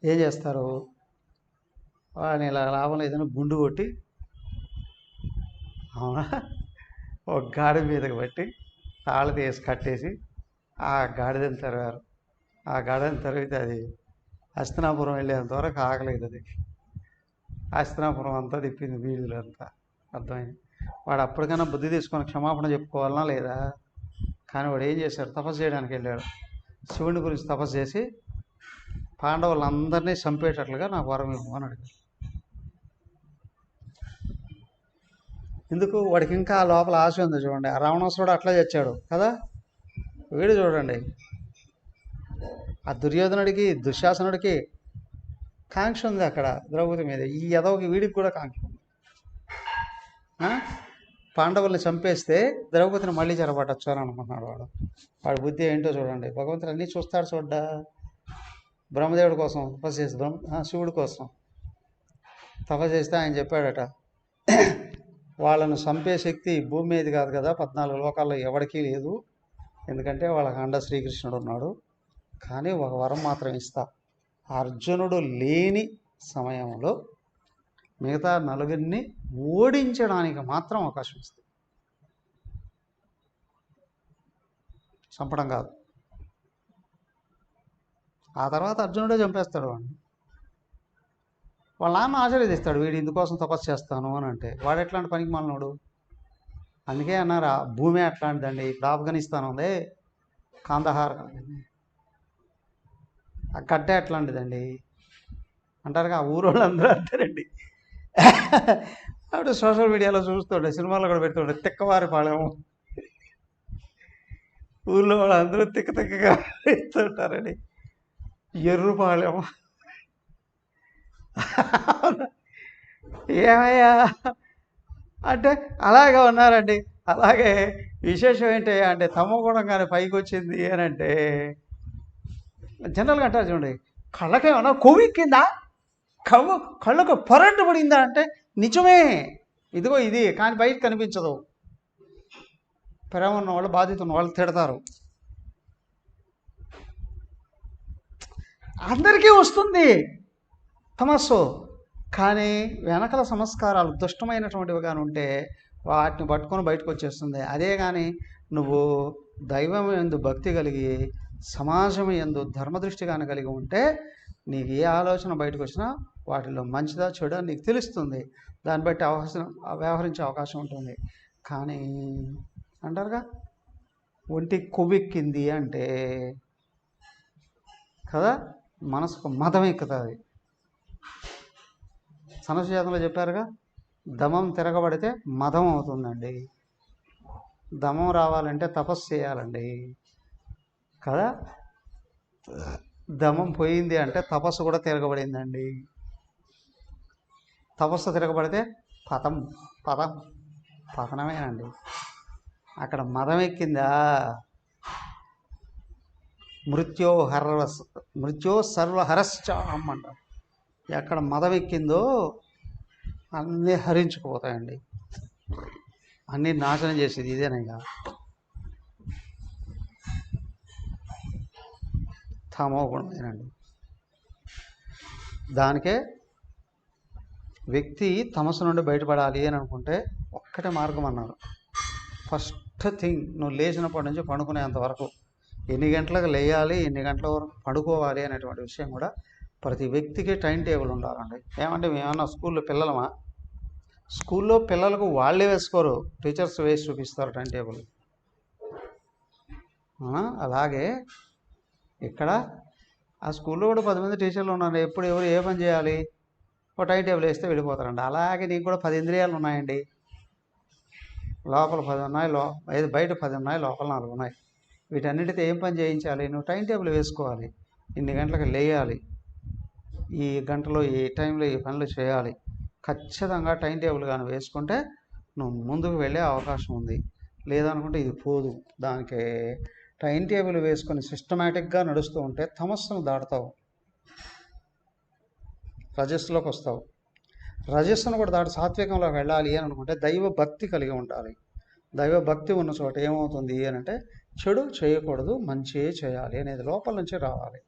ఏం చేస్తారు, వాడిని ఇలా లాభం లేదని గుండు కొట్టి, అవునా, ఒక గాడి మీదకి బట్టి తాళ తీసి కట్టేసి ఆ గాడిదని తరివారు. ఆ గాడిదని తరిగితే అది హస్తినాపురం వెళ్ళేంత వరకు ఆగలేదు. అది హస్తినాపురం అంతా తిప్పింది, వీధులు అంతా. అర్థమైంది. వాడు అప్పటికైనా బుద్ధి తీసుకొని క్షమాపణ చెప్పుకోవాలన్నా లేదా? కానీ వాడు ఏం చేశాడు, తపస్సు చేయడానికి వెళ్ళాడు. శివుని గురించి తపస్సు చేసి పాండవులందరినీ చంపేటట్లుగా నాకు వరం ఇవ్వమని అడిగాడు. ఎందుకు? వాడికి ఇంకా లోపల ఆశ ఉంది చూడండి. ఆ రావణాసురుడు అట్లా చచ్చాడు కదా, వీడు చూడండి, ఆ దుర్యోధనుడికి, దుశ్శాసనుడికి కాంక్ష ఉంది అక్కడ ద్రౌపది మీద. ఈ యదవకి, వీడికి కూడా కాంక్ష ఉంది. పాండవుల్ని చంపేస్తే ద్రౌపదిని మళ్ళీ చెరపట్టచ్చు అని అనుకుంటున్నాడు వాడు బుద్ధి ఏంటో చూడండి. భగవంతుడు అన్నీ చూస్తాడు చూడ్డా. బ్రహ్మదేవుడి కోసం తపస్సు చేసి, శివుడి కోసం తపస్సు చేస్తే ఆయన చెప్పాడట, వాళ్ళను చంపే శక్తి భూమి మీద కాదు కదా, 14 లోకాల్లో ఎవరికీ లేదు. ఎందుకంటే వాళ్ళకి అండ శ్రీకృష్ణుడు ఉన్నాడు. కానీ ఒక వరం మాత్రం ఇస్తా, అర్జునుడు లేని సమయంలో మిగతా నలుగురిని ఓడించడానికి మాత్రం అవకాశం ఇస్తుంది, చంపడం కాదు. ఆ తర్వాత అర్జునుడే చంపేస్తాడు వాడిని. వాళ్ళ నాన్న ఆశీర్వదిస్తాడు, వీడు ఇందుకోసం తపస్సు చేస్తాను అని అంటే. వాడు ఎట్లాంటి పనికి మాలినోడు. అందుకే అన్నారు ఆ భూమి అట్లాంటిదండి. ఇప్పుడు ఆఫ్ఘనిస్తాన్ ఉంది, కాందహార్, ఆ గడ్డ ఎట్లాంటిదండి అంటారుగా, ఆ ఊరోళ్ళందరూ అంటారండి. అప్పుడు సోషల్ మీడియాలో చూస్తుండే, సినిమాలో కూడా పెడుతుండే, తిక్కవారి పాళెము, ఊళ్ళో వాళ్ళందరూ తిక్కగా ఇస్తుంటారండి, ఎర్రుపాళెం. ఏమయ్యా అంటే అలాగే ఉన్నారండి. అలాగే విశేషం ఏంటి అంటే తమో గుణం కానీ పైకి వచ్చింది అని అంటే జనరల్గా అంటారు చూడండి, కళ్ళకేమన్నా కొవ్వెక్కిందా, కళ్ళకు పొరంటు పడిందా అంటే నిజమే, ఇదిగో ఇది, కానీ బయట కనిపించదు. ప్రేమ ఉన్న వాళ్ళు, బాధ్యత ఉన్న వాళ్ళు తిడతారు. అందరికీ వస్తుంది తమస్సు, కానీ వెనకల సంస్కారాలు దుష్టమైనటువంటివి కానీ ఉంటే వాటిని పట్టుకొని బయటకు వచ్చేస్తుంది. అదే కానీ నువ్వు దైవం యందు భక్తి కలిగి సమాజం యందు ధర్మదృష్టి కానీ కలిగి ఉంటే నీకు ఏ ఆలోచన బయటకు వచ్చినా వాటిలో మంచిదా చెడా నీకు తెలుస్తుంది, దాన్ని బట్టి వ్యవహరించే అవకాశం ఉంటుంది. కానీ అంటారుగా ఒంటి కొవ్వెక్కింది అంటే కదా మనసుకు మదం ఎక్కుతుంది. సమస్యాతంలో చెప్పారుగా, దమం తిరగబడితే మదం అవుతుందండి. దమం రావాలంటే తపస్సు చేయాలండి కదా. దమం పోయింది అంటే తపస్సు కూడా తిరగబడిందండి. తపస్సు తిరగబడితే పతనమేనండి. అక్కడ మదం ఎక్కిందా, మృత్యో సర్వహరశ్చాహం అంటారు. ఎక్కడ మదం ఎక్కిందో అన్నీ హరించుకుపోతాయండి, అన్నీ నాశనం చేసేది ఇదేనయ్యా తమో గుణమేనండి. దానికే వ్యక్తి తమస్సు నుండి బయటపడాలి అని అనుకుంటే ఒక్కటే మార్గం అన్నారు. ఫస్ట్ థింగ్, నువ్వు లేచినప్పటి నుంచి పడుకునేంత వరకు ఎన్ని గంటలకు లేయాలి, ఎన్ని గంటల వరకు పడుకోవాలి అనేటువంటి విషయం కూడా ప్రతి వ్యక్తికి టైం టేబుల్ ఉండాలండి. ఏమంటే మేమన్నా స్కూల్లో పిల్లలమా? స్కూల్లో పిల్లలకు వాళ్ళే వేసుకోరు, టీచర్స్ వేసి చూపిస్తారు టైం టేబుల్. అలాగే ఇక్కడ ఆ స్కూల్లో కూడా 10 మంది టీచర్లు ఉన్నారు, ఎప్పుడు ఎవరు ఏ పని చేయాలి, ఒక టైం టేబుల్ వేస్తే వెళ్ళిపోతారండి. అలాగే నీకు కూడా 10 ఇంద్రియాలు ఉన్నాయండి. లోపల 10 ఉన్నాయి, బయట 10 ఉన్నాయి, లోపల 4 ఉన్నాయి. వీటన్నిటితో ఏం పని చేయించాలి, నువ్వు టైం టేబుల్ వేసుకోవాలి. ఇన్ని గంటలకు లేయాలి, ఈ గంటలో ఈ టైంలో ఈ పనులు చేయాలి. ఖచ్చితంగా టైం టేబుల్ కానీ వేసుకుంటే నువ్వు ముందుకు వెళ్ళే అవకాశం ఉంది. లేదనుకుంటే ఇది పోదు. దానికి టైం టేబుల్ వేసుకొని సిస్టమేటిక్గా నడుస్తూ ఉంటే తమస్సును దాటుతావు, రజస్సులోకి వస్తావు. రజస్సును కూడా దాటి సాత్వికంలోకి వెళ్ళాలి అని అనుకుంటే దైవ భక్తి కలిగి ఉండాలి. దైవ భక్తి ఉన్న చోట ఏమవుతుంది అని అంటే చెడు చేయకూడదు, మంచి చేయాలి అనేది లోపల నుంచి రావాలి.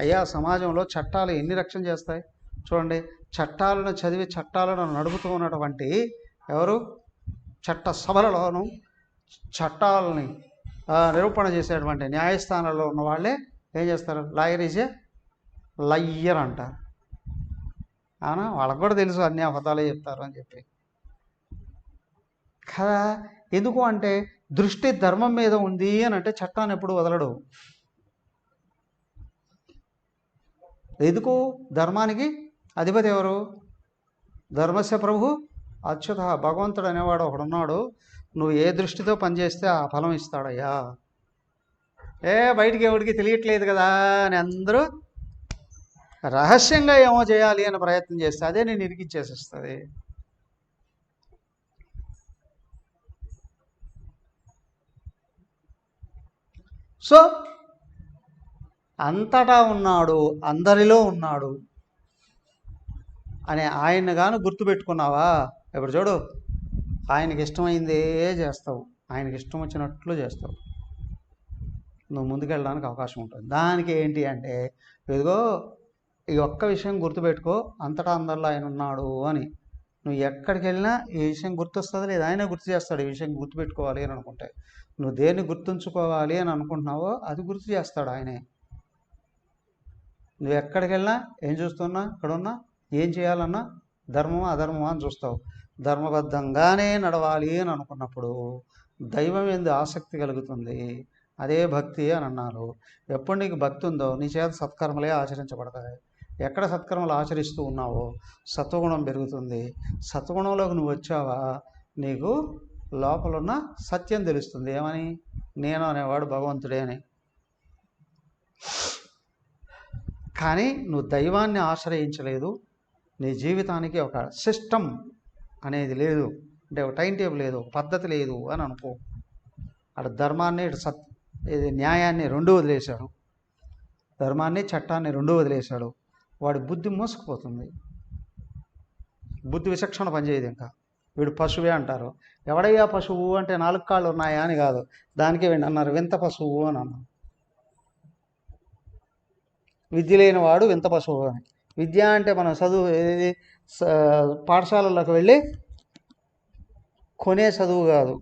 అయ్యా సమాజంలో చట్టాలు ఎన్ని రక్షణ చేస్తాయి చూడండి. చట్టాలను చదివి చట్టాలను నడుపుతూ ఉన్నటువంటి ఎవరు, చట్ట సభలలోనూ చట్టాలని నిరూపణ చేసేటువంటి న్యాయస్థానాల్లో ఉన్న వాళ్ళే ఏం చేస్తారు, లాయర్ ఈజ్ ఏ లయ్యర్ అంటారు. అవునా, వాళ్ళకు కూడా తెలుసు అన్ని అబద్ధాలే చెప్తారు అని చెప్పి కదా. ఎందుకు అంటే దృష్టి ధర్మం మీద ఉంది అని అంటే చట్టాన్ని ఎప్పుడు వదలడు. ఎందుకు, ధర్మానికి అధిపతి ఎవరు, ధర్మస్య ప్రభు అచ్యుత, భగవంతుడు అనేవాడు ఒకడున్నాడు. నువ్వు ఏ దృష్టితో పనిచేస్తే ఆ ఫలం ఇస్తాడయ్యా. బయటికి ఎవరికి తెలియట్లేదు కదా అని అందరూ రహస్యంగా ఏమో చేయాలి అని ప్రయత్నం చేస్తే అదే నేను ఇరికిచ్చేసేస్తుంది. సో అంతటా ఉన్నాడు, అందరిలో ఉన్నాడు అనే ఆయన్ని గాను గుర్తుపెట్టుకున్నావా, ఇప్పుడు చూడు, ఆయనకి ఇష్టమైందే చేస్తావు, ఆయనకి ఇష్టం వచ్చినట్లు చేస్తావు. నువ్వు ముందుకెళ్ళడానికి అవకాశం ఉంటుంది. దానికి ఏంటి అంటే, ఇదిగో ఈ ఒక్క విషయం గుర్తుపెట్టుకో, అంతటా అందరిలో ఆయన ఉన్నాడు అని. నువ్వు ఎక్కడికి వెళ్ళినా ఈ విషయం గుర్తొస్తుంది లేదా ఆయనే గుర్తు చేస్తాడు. ఈ విషయం గుర్తుపెట్టుకోవాలి అని అనుకుంటే, నువ్వు దేన్ని గుర్తుంచుకోవాలి అని అనుకుంటున్నావో అది గుర్తు చేస్తాడు ఆయనే. నువ్వు ఎక్కడికి వెళ్ళినా ఏం చూస్తున్నా, ఇక్కడున్నా ఏం చేయాలన్నా ధర్మమా అధర్మమా అని చూస్తావు. ధర్మబద్ధంగానే నడవాలి అని అనుకున్నప్పుడు దైవం ఎందు ఆసక్తి కలుగుతుంది. అదే భక్తి అని అన్నారు. ఎప్పుడు నీకు భక్తి ఉందో నీ చేత సత్కర్మలే ఆచరించబడతాయి. ఎక్కడ సత్కర్మలు ఆచరిస్తూ ఉన్నావో సత్వగుణం పెరుగుతుంది. సత్వగుణంలోకి నువ్వు వచ్చావా, నీకు లోపలున్న సత్యం తెలుస్తుంది. ఏమని? నేను అనేవాడు భగవంతుడే అని. కానీ నువ్వు దైవాన్ని ఆశ్రయించలేదు. నీ జీవితానికి ఒక సిస్టమ్ అనేది లేదు, అంటే ఒక టైం టేబుల్ లేదు, ఒక పద్ధతి లేదు అని అనుకో. అటు ధర్మాన్ని ఇది న్యాయాన్ని రెండూ వదిలేశాడు. ధర్మాన్ని చట్టాన్ని రెండూ వదిలేశాడు. వాడి బుద్ధి మోసుకుపోతుంది. బుద్ధి విచక్షణ పనిచేయదు. ఇంకా వీడు పశువే అంటారు. ఎవడయ్యా పశువు అంటే 4 కాళ్ళు ఉన్నాయా అని కాదు, దానికే వీడు అన్నారు వింత పశువు అని అన్నారు. విద్య లేని వాడు వింత పశువు అని. విద్య అంటే మనం చదువు ఏది పాఠశాలలోకి వెళ్ళి కొనే చదువు కాదు,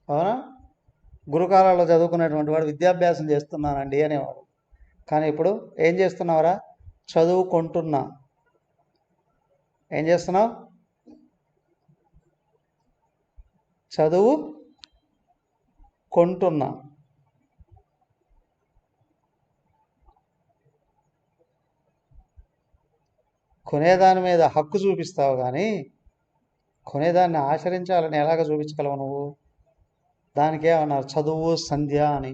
అవునా? గురుకాలలో చదువుకునేటువంటి వాడు విద్యాభ్యాసం చేస్తున్నానండి అనేవాడు. కానీ ఇప్పుడు ఏం చేస్తున్నావురా? చదువుకుంటున్నా. ఏం చేస్తున్నావు? చదువు కొంటున్నా. కొనేదాని మీద హక్కు చూపిస్తావు, కానీ కొనేదాన్ని ఆచరించాలని ఎలాగ చూపించగలవు నువ్వు? దానికే అన్నారు చదువు సంధ్య అని,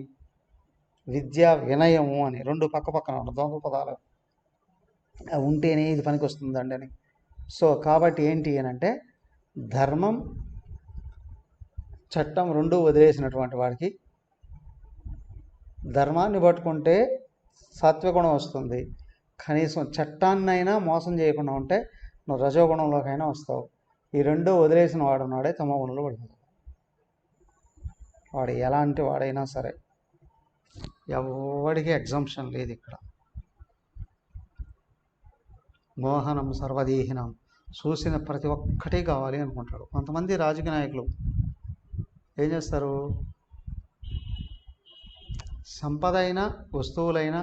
విద్య వినయము అని. రెండు పక్క పక్కన ద్వంద్వ పదాలు ఉంటేనే ఇది పనికి వస్తుందండి అని. సో కాబట్టి ఏంటి అని అంటే, ధర్మం చట్టం రెండూ వదిలేసినటువంటి వాడికి ధర్మాన్ని పట్టుకుంటే సాత్విగుణం వస్తుంది. కనీసం చట్టాన్నైనా మోసం చేయకుండా ఉంటే నువ్వు రజోగుణంలోకైనా వస్తావు. ఈ రెండూ వదిలేసిన వాడు ఉన్నాడే తమో గుణంలో పడిపోతాడు. వాడు ఎలాంటి వాడైనా సరే, ఎవడికి ఎగ్జంప్షన్ లేదు ఇక్కడ. మోహనం సర్వదేహినం, చూసిన ప్రతి ఒక్కటి కావాలి అనుకుంటాడు. కొంతమంది రాజకీయ నాయకులు ఏం చేస్తారు? సంపద అయినా వస్తువులైనా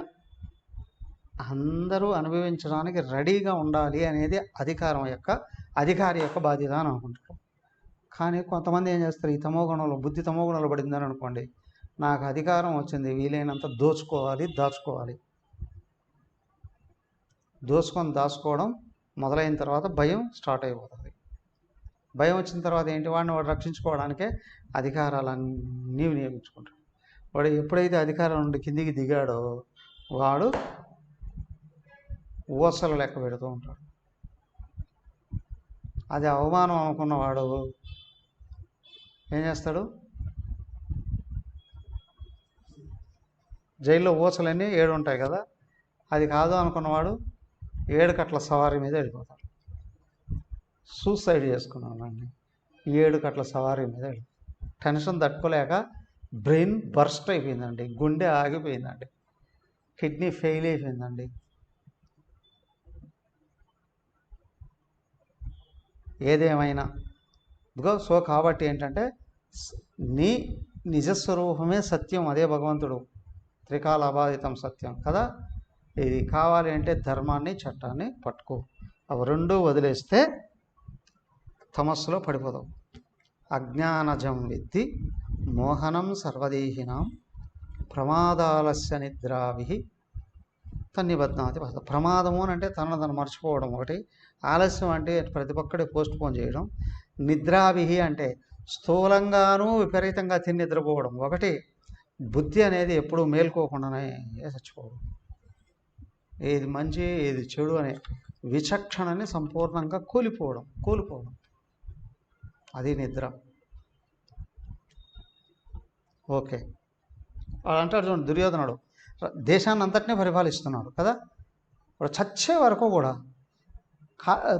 అందరూ అనుభవించడానికి రెడీగా ఉండాలి అనేది అధికారి యొక్క బాధ్యత అని అనుకుంటారు. కానీ కొంతమంది ఏం చేస్తారు? ఈ తమోగుణంలో బుద్ధి తమోగుణంలో పడిందని అనుకోండి, నాకు అధికారం వచ్చింది, వీలైనంత దోచుకోవాలి, దాచుకోవాలి. దాచుకోవడం మొదలైన తర్వాత భయం స్టార్ట్ అయిపోతుంది. భయం వచ్చిన తర్వాత ఏంటి? వాడిని వాడు రక్షించుకోవడానికే అధికారాలన్నీ వినియోగించుకుంటాడు. వాడు ఎప్పుడైతే అధికారం నుండి కిందికి దిగాడో వాడు ఊసలు లెక్క పెడుతూ ఉంటాడు. అది అవమానం అనుకున్నవాడు ఏం చేస్తాడు? జైల్లో ఊసలన్నీ 7 ఉంటాయి కదా, అది కాదు అనుకున్నవాడు 7 కట్ల సవారీ మీద వెళ్ళిపోతాడు. సూసైడ్ చేసుకున్నానండి 7 కట్ల సవారీ మీద వెళ్ళి. టెన్షన్ తట్టుకోలేక బ్రెయిన్ బర్స్ట్ అయిపోయిందండి, గుండె ఆగిపోయిందండి, కిడ్నీ ఫెయిల్ అయిపోయిందండి. ఏదేమైనా సో కాబట్టి ఏంటంటే, నీ నిజస్వరూపమే సత్యం, అదే భగవంతుడు. త్రికాల అబాధితం సత్యం కదా. ఇది కావాలి అంటే ధర్మాన్ని చట్టాన్ని పట్టుకో. అవి రెండూ వదిలేస్తే తమస్సులో పడిపోదాం. అజ్ఞానజం విద్ధి మోహనం సర్వదేహినాం ప్రమాదాలస్య నిద్రాభి తన్నిబధ్నాతి. ప్రమాదము అని అంటే తనను మర్చిపోవడం ఒకటి, ఆలస్యం అంటే ప్రతి ఒక్కటి పోస్ట్ పోన్ చేయడం, నిద్రాభిహి అంటే స్థూలంగానూ విపరీతంగా తిని నిద్రపోవడం ఒకటి, బుద్ధి అనేది ఎప్పుడూ మేల్కోకుండానే చచ్చిపోవడం. ఏది మంచి ఏది చెడు అనే విచక్షణని సంపూర్ణంగా కూలిపోవడం అది నిద్ర. ఓకే, వాడు అంటాడు చూడండి, దుర్యోధనుడు దేశాన్ని అంతటినీ పరిపాలిస్తున్నాడు కదా, వాడు చచ్చే వరకు కూడా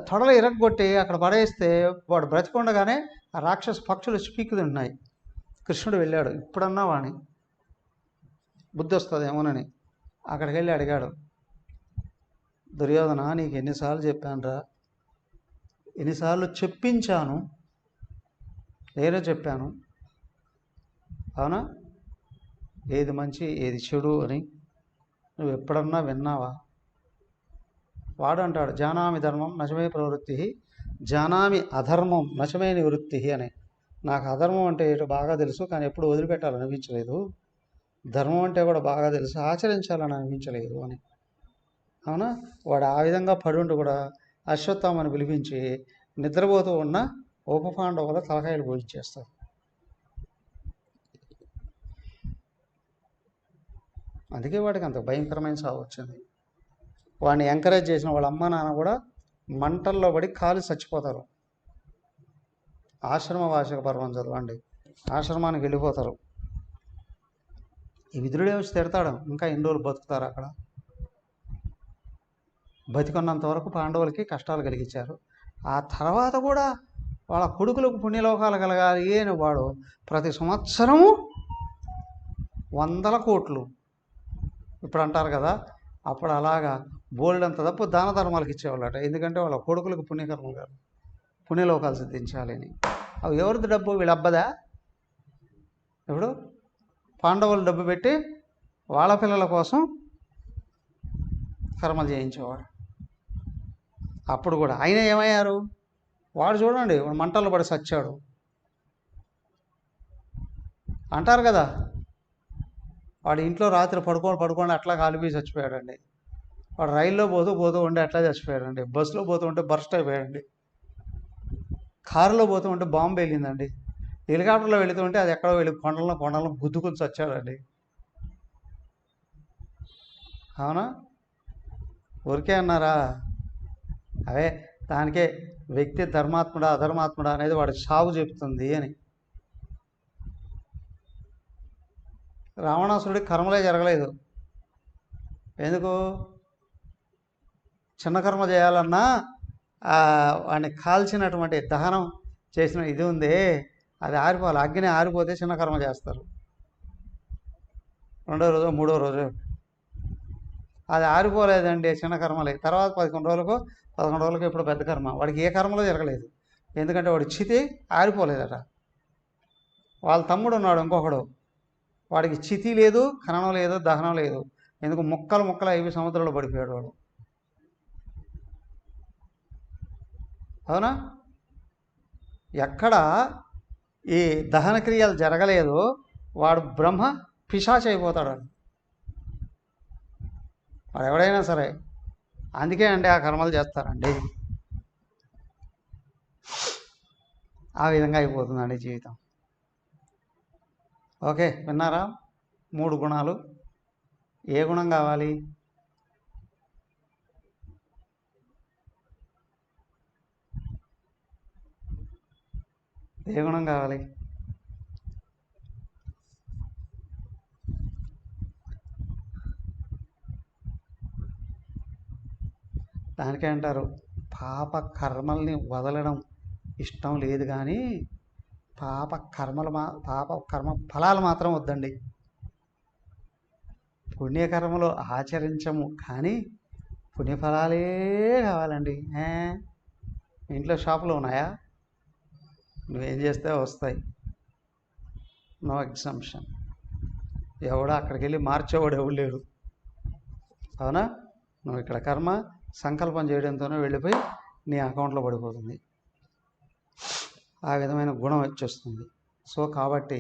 తొడలు ఇరగొట్టి అక్కడ పడేస్తే వాడు బ్రతికుండగానే ఆ రాక్షస పక్షులు పీక్కు తింటున్నాయి. కృష్ణుడు వెళ్ళాడు, ఇప్పుడన్నా వాణి బుద్ధి వస్తుందేమోనని. అక్కడికి వెళ్ళి అడిగాడు, దుర్యోధన నీకు ఎన్నిసార్లు చెప్పానురా, ఎన్నిసార్లు చెప్పించాను, నేనే చెప్పాను, అవునా, ఏది మంచి ఏది చెడు అని నువ్వు ఎప్పుడన్నా విన్నావా? వాడు అంటాడు, జానామి ధర్మం నచమే ప్రవృత్తి, జానామి అధర్మం నచమే నివృత్తి అని. నాకు అధర్మం అంటే ఏంటో బాగా తెలుసు, కానీ ఎప్పుడు వదిలిపెట్టాలని అనిపించలేదు. ధర్మం అంటే కూడా బాగా తెలుసు, ఆచరించాలని అనిపించలేదు అని. అవునా, వాడు ఆ విధంగా పడుండి కూడా అశ్వత్థామని పిలిపించి నిద్రపోతూ ఉన్న ఉపపాండవుల తలకాయలు పోయించేస్తారు. అందుకే వాడికి అంత భయంకరమైన సాగు వచ్చింది. వాడిని ఎంకరేజ్ చేసిన వాళ్ళ అమ్మ నాన్న కూడా మంటల్లో పడి కాలి చచ్చిపోతారు. ఆశ్రమ వార్షిక పర్వం చదవండి, ఆశ్రమానికి వెళ్ళిపోతారు. ఈ విదురుడే వచ్చి తిడతాడు, ఇంకా ఎన్ని రోజులు బతుకుతారు అక్కడ. బతికున్నంత వరకు పాండవులకి కష్టాలు కలిగించారు. ఆ తర్వాత కూడా వాళ్ళ కొడుకులకు పుణ్యలోకాలు కలగాలి అని వాడు ప్రతి సంవత్సరము 100 కోట్లు ఇప్పుడు అంటారు కదా, అప్పుడు అలాగా బోల్డంత తప్పు దాన ధర్మాలకు ఇచ్చేవాళ్ళట. ఎందుకంటే వాళ్ళ కొడుకులకు పుణ్యకర్మలు కాదు, పుణ్యలోకాలు సిద్ధించాలి అని. అవి ఎవరిది డబ్బు? వీళ్ళ అబ్బదా? ఇప్పుడు పాండవులు డబ్బు పెట్టి వాళ్ళ పిల్లల కోసం కర్మలు చేయించేవాడు. అప్పుడు కూడా ఆయన ఏమయ్యారు? వాడు చూడండి, వాడు మంటల్లో పడి చచ్చాడు అంటారు కదా. వాడు ఇంట్లో రాత్రి పడుకోండి అట్లా కాలిపోయి చచ్చిపోయాడండి. వాడు రైల్లో పోతూ ఉంటే అట్లా చచ్చిపోయాడండి. బస్సులో పోతూ ఉంటే బర్స్ట్ అయిపోయాడండి. కారులో పోతూ ఉంటే బాంబు వెళ్ళిందండి. హెలికాప్టర్లో వెళుతూ ఉంటే అది ఎక్కడో వెళ్ళి కొండలను గుద్దుకుని చచ్చాడండి. అవునా, ఊరికే అన్నారా? అవే దానికే వ్యక్తి ధర్మాత్ముడా అధర్మాత్ముడా అనేది వాడి సాగు చెప్తుంది అని. రావణాసురుడికి కర్మలే జరగలేదు. ఎందుకు? చిన్న కర్మ చేయాలన్నా వాడిని కాల్చినటువంటి దహనం చేసిన ఇది ఉందే, అది ఆరిపోవాలి. అగ్ని ఆరిపోతే చిన్న కర్మ చేస్తారు. 2వ రోజు 3వ రోజు అది ఆరిపోలేదండి, చిన్న కర్మలే. తర్వాత 11 రోజులకు ఇప్పుడు పెద్ద కర్మ. వాడికి ఏ కర్మలో జరగలేదు, ఎందుకంటే వాడి చితి ఆరిపోలేదట. వాళ్ళ తమ్ముడు ఉన్నాడు ఇంకొకడు, వాడికి చితి లేదు, ఖననం లేదు, దహనం లేదు. ఎందుకు? ముక్కలు అయిపోయి సముద్రంలో పడిపోయాడు వాడు. అవునా, ఎక్కడ ఈ దహన క్రియలు జరగలేదు వాడు బ్రహ్మ పిశాచ అయిపోతాడు వాడు ఎవడైనా సరే. అందుకే అండి ఆ కర్మలు చేస్తారండి. ఆ విధంగా అయిపోతుందండి జీవితం. ఓకే, విన్నారా? 3 గుణాలు. ఏ గుణం కావాలి? ఏ గుణం కావాలి? దానికే అంటారు, పాప కర్మల్ని వదలడం ఇష్టం లేదు, కానీ పాప కర్మ ఫలాలు మాత్రం వద్దండి. పుణ్యకర్మలు ఆచరించము, కానీ పుణ్యఫలాలే కావాలండి. ఇంట్లో షాపులో ఉన్నాయా? నువ్వేం చేస్తే వస్తాయి, నో ఎగ్జంప్షన్. ఎవడో అక్కడికి వెళ్ళి మార్చేవాడు ఎవడు లేడు. అవునా, నువ్వు ఇక్కడ కర్మ సంకల్పం చేయడంతోనే వెళ్ళిపోయి నీ అకౌంట్లో పడిపోతుంది. ఆ విధమైన గుణం వచ్చేస్తుంది. సో కాబట్టి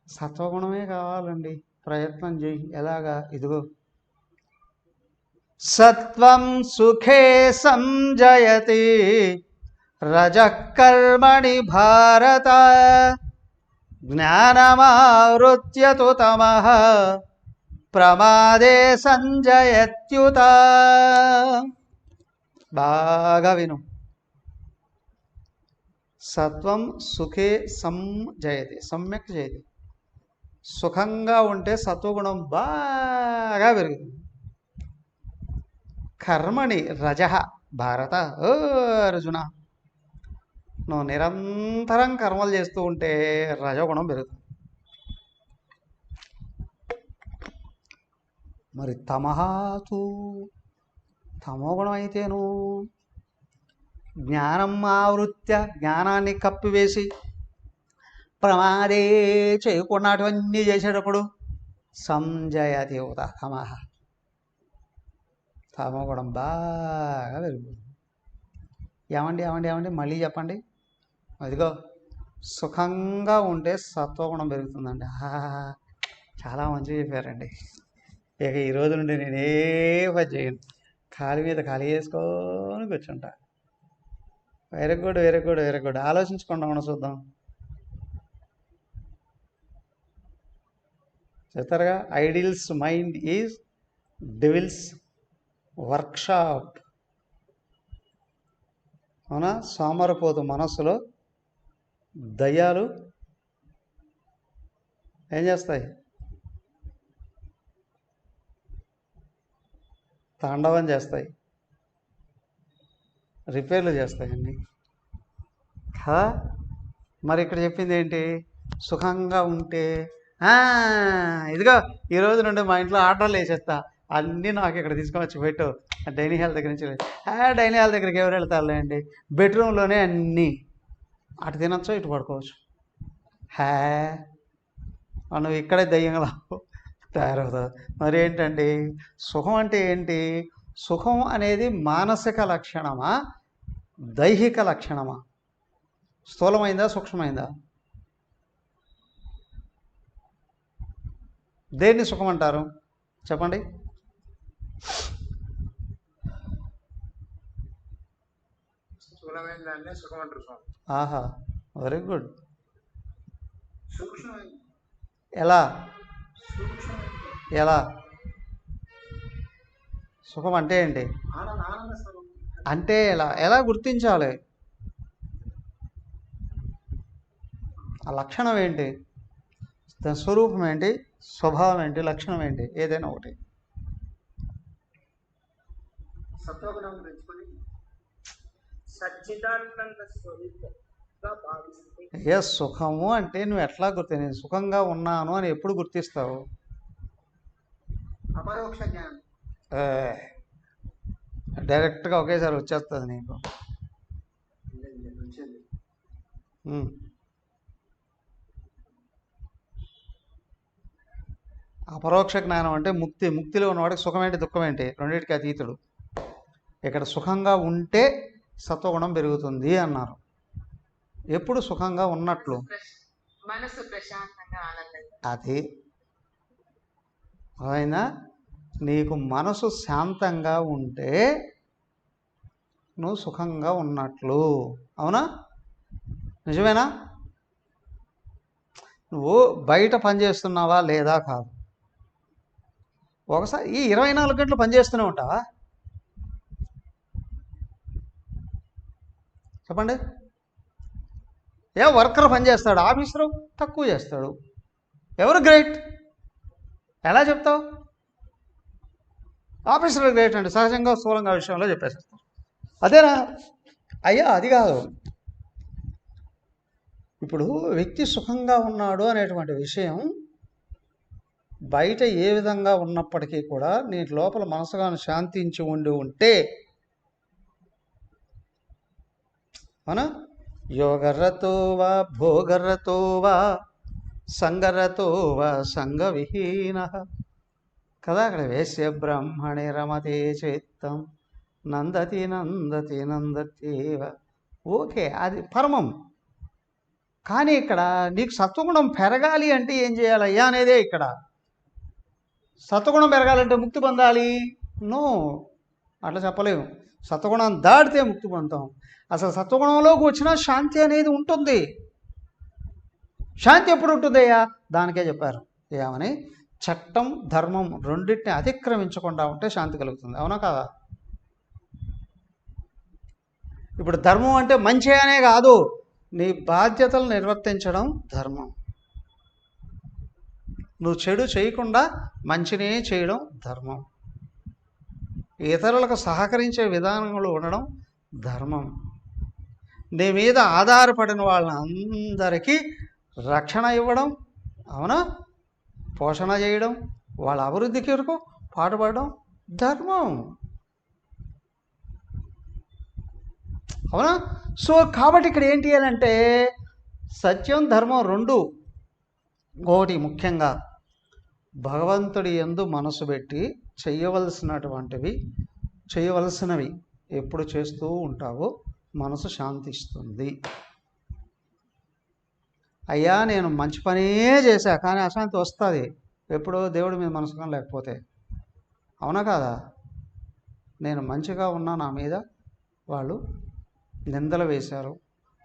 సత్వగుణమే కావాలండి. ప్రయత్నం చేయి. ఎలాగా? ఇదిగో, సత్వం సుఖే సంజయతి రజః కర్మణి భారత జ్ఞానమావృత్య తు తమః ప్రమాదే సంజయత్యుత. బాగా విను. సత్వం సుఖే సంజయతి, సమ్యక్ జయతి. సుఖంగా ఉంటే సత్వగుణం బాగా పెరుగుతుంది. కర్మణి రజః భారత. ఓ అర్జున, నువ్వు నిరంతరం కర్మలు చేస్తూ ఉంటే రజగుణం పెరుగుతుంది. మరి తమహాతు తమోగుణం అయితేను జ్ఞానం ఆవృత్య జ్ఞానాన్ని కప్పివేసి ప్రమాదే చేయకున్నటువన్నీ చేసేటప్పుడు సంజయతి ఉత తమహ తమోగుణం బాగా పెరుగుతుంది. ఏమండి ఏమండి ఏమండి మళ్ళీ చెప్పండి. అదిగో సుఖంగా ఉంటే సత్వగుణం పెరుగుతుందండి. చాలా మంచిగా చెప్పారండి. ఇక ఈ రోజు నుండి నేనే పని చేయను, కాలు మీద ఖాళీ చేసుకొని కూర్చుంటా. Very good very good very good. ఆలోచించకుండా మనం చూద్దాం. చెప్తారుగా, idle's mind is devil's workshop. అవునా? సోమరపోతు మనస్సులో దయ్యాలు ఏం చేస్తాయి? తాండవం చేస్తాయి, రిపేర్లు చేస్తాయండి. కదా? మరి ఇక్కడ చెప్పింది ఏంటి? సుఖంగా ఉంటే ఇదిగో ఈ రోజు నుండి మా ఇంట్లో ఆర్డర్లు వేసేస్తా, అన్నీ నాకు ఇక్కడ తీసుకొని వచ్చి పెట్టు. డైనింగ్ హాల్ దగ్గర నుంచి డైనింగ్ హాల్ దగ్గరికి ఎవరు వెళ్తారులే అండి, బెడ్రూమ్లోనే అన్నీ అటు తినొచ్చు ఇటు పడుకోవచ్చు. నువ్వు ఇక్కడే దయ్యంగా తయారవుతావు. మరి ఏంటండి సుఖం అంటే ఏంటి? సుఖం అనేది మానసిక లక్షణమా దైహిక లక్షణమా? స్థూలమైందా సూక్ష్మమైందా? దేన్ని సుఖం అంటారు చెప్పండి? ఆహా, వెరీ గుడ్. ఎలా ఎలా సుఖం అంటే ఏంటి అంటే ఎలా ఎలా గుర్తించాలి? ఆ లక్షణం ఏంటి? దాని స్వరూపం ఏంటి? స్వభావం ఏంటి? లక్షణం ఏంటి? ఏదైనా ఒకటి. సత్వగుణం పెంచుకొని సచ్చిదానంద స్వరూపంగా భావిస్తుంది. ఎస్, సుఖము అంటే నువ్వు ఎట్లా గుర్తి? నేను సుఖంగా ఉన్నాను అని ఎప్పుడు గుర్తిస్తావు? అపరోక్ష జ్ఞానం. డైరెక్ట్గా ఒకేసారి వచ్చేస్తుంది నీకు. అపరోక్ష జ్ఞానం అంటే ముక్తి. ముక్తిలో ఉన్నవాడికి సుఖం ఏంటి దుఃఖం ఏంటి రెండింటికి అతీతుడు. ఇక్కడ సుఖంగా ఉంటే సత్వగుణం పెరుగుతుంది అన్నారు. ఎప్పుడు సుఖంగా ఉన్నట్లు? మనసు ప్రశాంతంగా ఆనందంగా. అది అయినా నీకు మనసు శాంతంగా ఉంటే నువ్వు సుఖంగా ఉన్నట్లు. అవునా? నిజమేనా? నువ్వు బయట పనిచేస్తున్నావా లేదా కాదు. ఒకసారి ఈ 24 గంటలు పనిచేస్తూనే ఉంటావా చెప్పండి? వర్కర్ పనిచేస్తాడు, ఆఫీసరు తక్కువ చేస్తాడు. ఎవరు గ్రేట్? ఎలా చెప్తావు? ఆఫీసర్ గ్రేట్ అంటే సహజంగా స్థూలంగా విషయంలో చెప్పేసేస్తారు. అదేనా? అయ్యా అది కాదు. ఇప్పుడు వ్యక్తి సుఖంగా ఉన్నాడు అనేటువంటి విషయం బయట ఏ విధంగా ఉన్నప్పటికీ కూడా నీ లోపల మనసుగాను శాంతించి ఉంటే అవునా? యోగరతో వా భోగరతో వా సంగరతో వా సంగవిహీన కదా. అక్కడ వేశ్య బ్రహ్మణి రమతే చిత్తం నందతి నందతి నందతేవ. ఓకే, అది పరమం. కానీ ఇక్కడ నీకు సత్వగుణం పెరగాలి అంటే ఏం చేయాలయ్యా అనేదే ఇక్కడ. సత్వగుణం పెరగాలంటే ముక్తి పొందాలి? నో, అట్లా చెప్పలేము. సత్వగుణం దాటితే ముక్తి పొందుతాం. అసలు సత్వగుణంలోకి వచ్చినా శాంతి అనేది ఉంటుంది. శాంతి ఎప్పుడు ఉంటుందయ్యా? దానికే చెప్పారు ఏమని, చట్టం ధర్మం రెండింటిని అతిక్రమించకుండా ఉంటే శాంతి కలుగుతుంది. అవునా కాదా? ఇప్పుడు ధర్మం అంటే మంచి అనే కాదు, నీ బాధ్యతలు నిర్వర్తించడం ధర్మం. నువ్వు చెడు చేయకుండా మంచినే చేయడం ధర్మం. ఇతరులకు సహకరించే విధానంలో ఉండడం ధర్మం. నీ మీద ఆధారపడిన వాళ్ళందరికీ రక్షణ ఇవ్వడం, అవునా, పోషణ చేయడం, వాళ్ళ అభివృద్ధి కొరకు పాట పాడడం ధర్మం. అవునా? సో కాబట్టి ఇక్కడ ఏంటి అని అంటే సత్యం ధర్మం రెండు. ఒకటి ముఖ్యంగా భగవంతుడి యందు మనసు పెట్టి చేయవలసినవి ఎప్పుడు చేస్తూ ఉంటావో మనసు శాంతిస్తుంది. అయ్యా నేను మంచి పనే చేశా కానీ అశాంతి వస్తుంది ఎప్పుడో దేవుడి మీద మనసుగా లేకపోతే. అవునా కాదా? నేను మంచిగా ఉన్నా, నా మీద వాళ్ళు నిందలు వేశారు,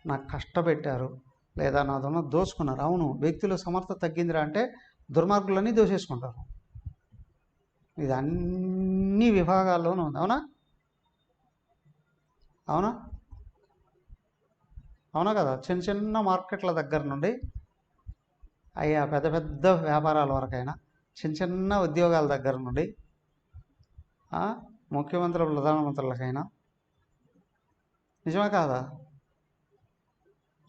నాకు కష్టపెట్టారు, లేదా నాదన్న దోచుకున్నారు. అవును, వ్యక్తుల సమర్థత తగ్గిందిరా అంటే దుర్మార్గులన్నీ దోచేసుకుంటారు. ఇది అన్ని విభాగాల్లోనూ ఉంది. అవునా? అవునా? అవునా కదా? చిన్న చిన్న మార్కెట్ల దగ్గర నుండి అయ్యా పెద్ద పెద్ద వ్యాపారాల వరకైనా, చిన్న చిన్న ఉద్యోగాల దగ్గర నుండి ముఖ్యమంత్రులు ప్రధానమంత్రులకైనా, నిజమే కాదా?